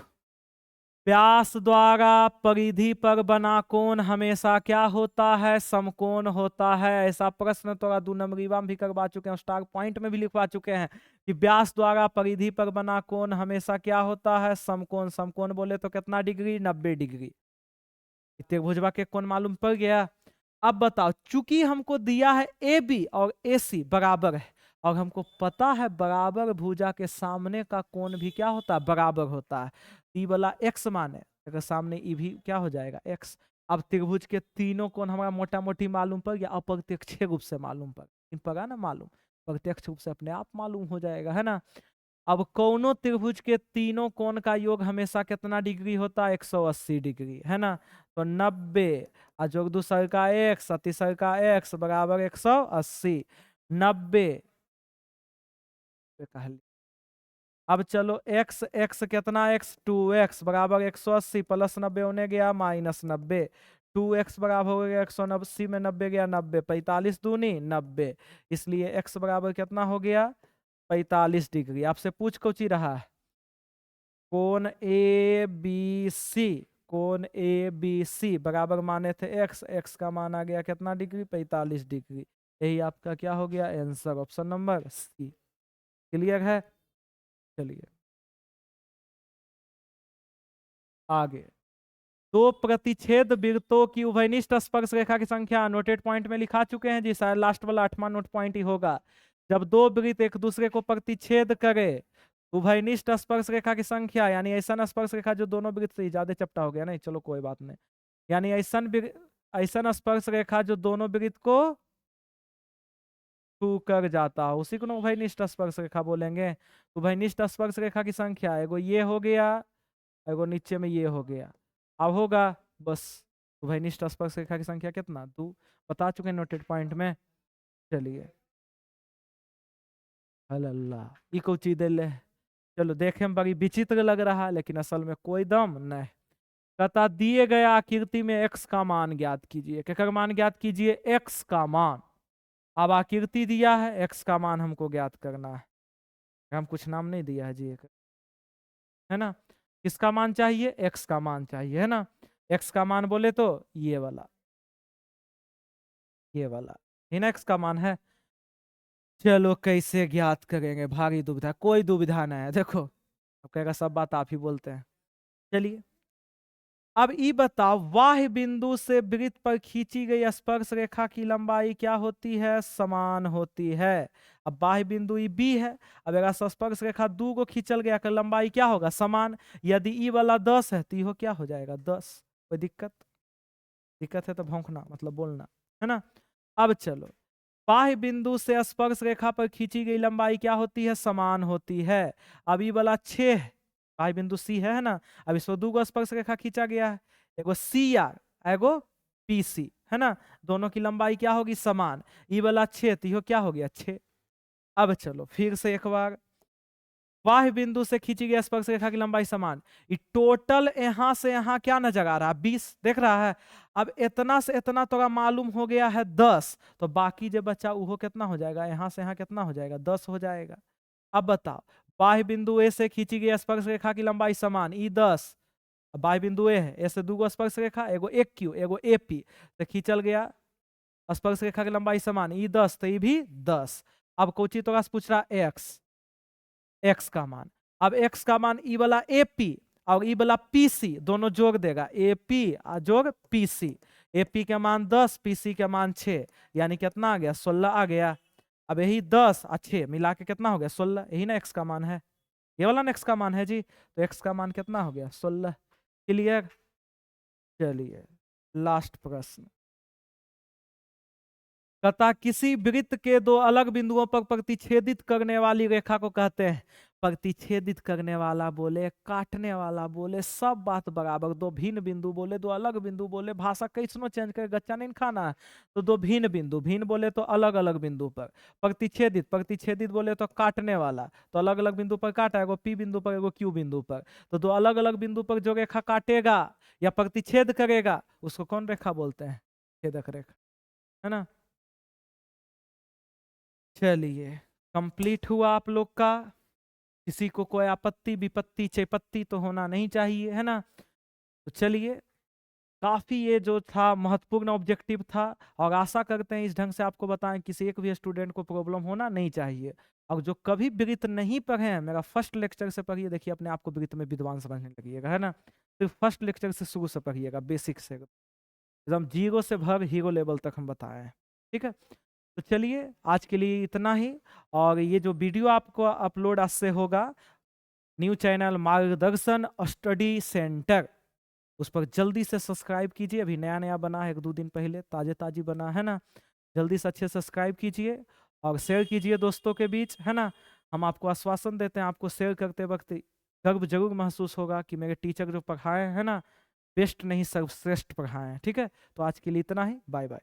व्यास द्वारा परिधि पर बना कोण हमेशा क्या होता है, समकोण होता है। ऐसा प्रश्न तो 2 नंबरीवा में भी करवा चुके हैं, स्टार पॉइंट में भी लिखवा चुके हैं कि व्यास द्वारा परिधि पर बना कोण हमेशा क्या होता है, समकोण। समकोण बोले तो कितना डिग्री, 90 डिग्री। त्रिभुजवा के कोण मालूम पड़ गया। अब बताओ, चूंकि हमको दिया है ए बी और ए सी बराबर है, और हमको पता है बराबर भुजा के सामने का कोण भी क्या होता है, बराबर होता है। ई वाला एक्स माने, अगर सामने ई भी क्या हो जाएगा, एक्स। अब त्रिभुज के तीनों कोण हमारा मोटा मोटी मालूम पड़ गया, अप्रत्यक्ष रूप से मालूम पड़ा ना, मालूम प्रत्यक्ष रूप से अपने आप मालूम हो जाएगा, है ना। अब कौनो त्रिभुज के तीनों कोण का योग हमेशा कितना डिग्री होता है, 180 डिग्री, है ना। तो 90 जोग दूसर का एक्स, तीसर का एक्स बराबर 180, 90 अब चलो एक्स एक्स कितना, एक्स 2x बराबर 180 प्लस 90 होने गया माइनस 90, 2x बराबर हो गया 180 में 90 गया 90, 45 दूनी 90, इसलिए x बराबर कितना हो गया, 45 डिग्री। आपसे पूछ कौन रहा है, कोण ए बी सी, कोण ए बी सी बराबर माने थे x, x का मान आ गया कितना डिग्री, 45 डिग्री। यही आपका क्या हो गया answer, option number C. Clear है। चलिए आगे, दो प्रतिच्छेद वृत्तों की उभयनिष्ठ स्पर्श रेखा की संख्या नोटेड पॉइंट में लिखा चुके हैं जी, शायद लास्ट वाला 8वां नोट पॉइंट ही होगा। जब दो वृत्त एक दूसरे को प्रतिच्छेद करे, उभयनिष्ठ स्पर्श रेखा की संख्या, यानी ऐसा स्पर्श रेखा जो दोनों वृत्त से ज्यादा चपटा हो गया नहीं, चलो कोई बात नहीं, यानी ऐसा स्पर्श रेखा जो दोनों वृत्त को छू कर जाता है, उसी को ना उभयनिष्ठ स्पर्श रेखा बोलेंगे। उभयनिष्ठ स्पर्श रेखा की संख्या एगो ये हो गया, एगो नीचे में ये हो गया। अब होगा बस, उभयनिष्ठ स्पर्श रेखा की संख्या कितना, 2 बता चुके हैं नोटेड पॉइंट में। चलिए अल्लाह ई को चीज दे ले, चलो देखे में बड़ी विचित्र लग रहा है, लेकिन असल में कोई दम नहीं। कहता दिए गए आकृति में x का मान ज्ञात कीजिए, क्या मान ज्ञात कीजिए, x का मान। अब आकृति दिया है, x का मान हमको ज्ञात करना है, हम कुछ नाम नहीं दिया है जी, है ना। किसका मान चाहिए, x का मान चाहिए, है ना। x का मान बोले तो ये वाला, ये वाला इन x का मान है। चलो कैसे ज्ञात करेंगे, भारी दुविधा, कोई दुविधा नहीं है, देखो अब कहेगा सब बात आप ही बोलते हैं। चलिए अब ये बताओ, वाह्य बिंदु से वृत्त पर खींची गई स्पर्श रेखा की लंबाई क्या होती है? समान होती है। अब बाह्य बिंदु ई बी है। अब अगर स्पर्श रेखा दू को खींचल गया कर लंबाई क्या होगा? समान। यदि ई वाला 10 है तो इहो क्या हो जाएगा? 10। कोई दिक्कत? दिक्कत है तो भौंकना, मतलब बोलना, है ना। अब चलो, बाह्य बिंदु से स्पर्श रेखा पर खींची गई लंबाई क्या होती है? समान होती है। अब ये वाला 6 बाह्य बिंदु सी है ना। अब इस पर दो स्पर्श रेखा खींचा गया है, एगो सी आर, एगो पी सी, है ना। दोनों की लंबाई क्या होगी? समान। ये वाला 6 तो क्या हो गया? 6। अब चलो फिर से एक बार, बाह्य बिंदु से खींची गई स्पर्श रेखा की लंबाई समान। ये टोटल यहां से यहां क्या नजर आ रहा है? 20 देख रहा है। अब इतना से इतना तो मालूम हो गया है 10, तो बाकी जो बचा वो कितना हो जाएगा? यहां से यहां कितना हो जाएगा? 10 हो जाएगा। अब बताओ, बाह्य बिंदु ए से खींची गई स्पर्श रेखा की लंबाई समान, ई 10। बाह्य बिंदु ए है, ए से दूगो स्पर्श रेखा, एगो एक क्यू एगो ए पी से खींचल गया स्पर्श रेखा की लंबाई समान, ई 10 तो ई भी 10। अब कोची तो पूछ रहा एक्स का मान। अब एक्स का मान ई वाला एपी और ई वाला पीसी दोनों जोड़ देगा, एपी जोड़ पीसी। एपी के मान 10, पीसी के मान 6, यानी कितना आ गया? 16 आ गया। अब यही 10 और 6 मिला के कितना हो गया? 16। यही ना एक्स का मान है, ये वाला ना एक्स का मान है जी। तो एक्स का मान कितना हो गया? 16। क्लियर? चलिए लास्ट प्रश्न। कहता किसी वृत्त के दो अलग बिंदुओं पर प्रतिच्छेदित करने वाली रेखा को कहते हैं। प्रतिच्छेदित करने वाला बोले, काटने वाला बोले, सब बात बराबर। दो भिन्न बिंदु बोले, दो अलग बिंदु बोले, भाषा कैसनो चेंज कर, गच्चा नहीं खाना है। तो दो भिन्न बिंदु, भिन्न बोले तो अलग अलग बिंदु पर। प्रतिच्छेदित, प्रतिच्छेदित बोले तो काटने वाला, तो अलग अलग बिंदु पर काटा, एगो पी बिंदु पर एगो क्यू बिंदु पर। तो दो अलग अलग बिंदु पर जो रेखा काटेगा या प्रतिच्छेद करेगा उसको कौन रेखा बोलते हैं? छेदक रेखा, है ना। चलिए कंप्लीट हुआ आप लोग का। किसी को कोई आपत्ति विपत्ति चेपत्ति तो होना नहीं चाहिए, है ना। तो चलिए, काफी ये जो था महत्वपूर्ण ऑब्जेक्टिव था, और आशा करते हैं इस ढंग से आपको बताएं किसी एक भी स्टूडेंट को प्रॉब्लम होना नहीं चाहिए। और जो कभी वृत्त नहीं पढ़े हैं, मेरा फर्स्ट लेक्चर से पढ़िए, देखिए अपने आप को वृत्त में विद्वान समझने लगिएगा, है ना। सिर्फ फर्स्ट लेक्चर से शुरू से पढ़िएगा, बेसिक से एकदम जीरो से भर हीरो लेवल तक हम बताए हैं, ठीक है। तो चलिए आज के लिए इतना ही। और ये जो वीडियो आपको अपलोड आज से होगा, न्यू चैनल मार्गदर्शन स्टडी सेंटर, उस पर जल्दी से सब्सक्राइब कीजिए। अभी नया नया बना है, 1-2 दिन पहले ताजे ताजी बना है ना। जल्दी से अच्छे से सब्सक्राइब कीजिए और शेयर कीजिए दोस्तों के बीच, है ना। हम आपको आश्वासन देते हैं, आपको शेयर करते वक्त गर्व जरूर महसूस होगा कि मेरे टीचर जो पढ़ाए हैं ना, बेस्ट नहीं सर्वश्रेष्ठ पढ़ाए हैं, ठीक है। तो आज के लिए इतना ही, बाय बाय।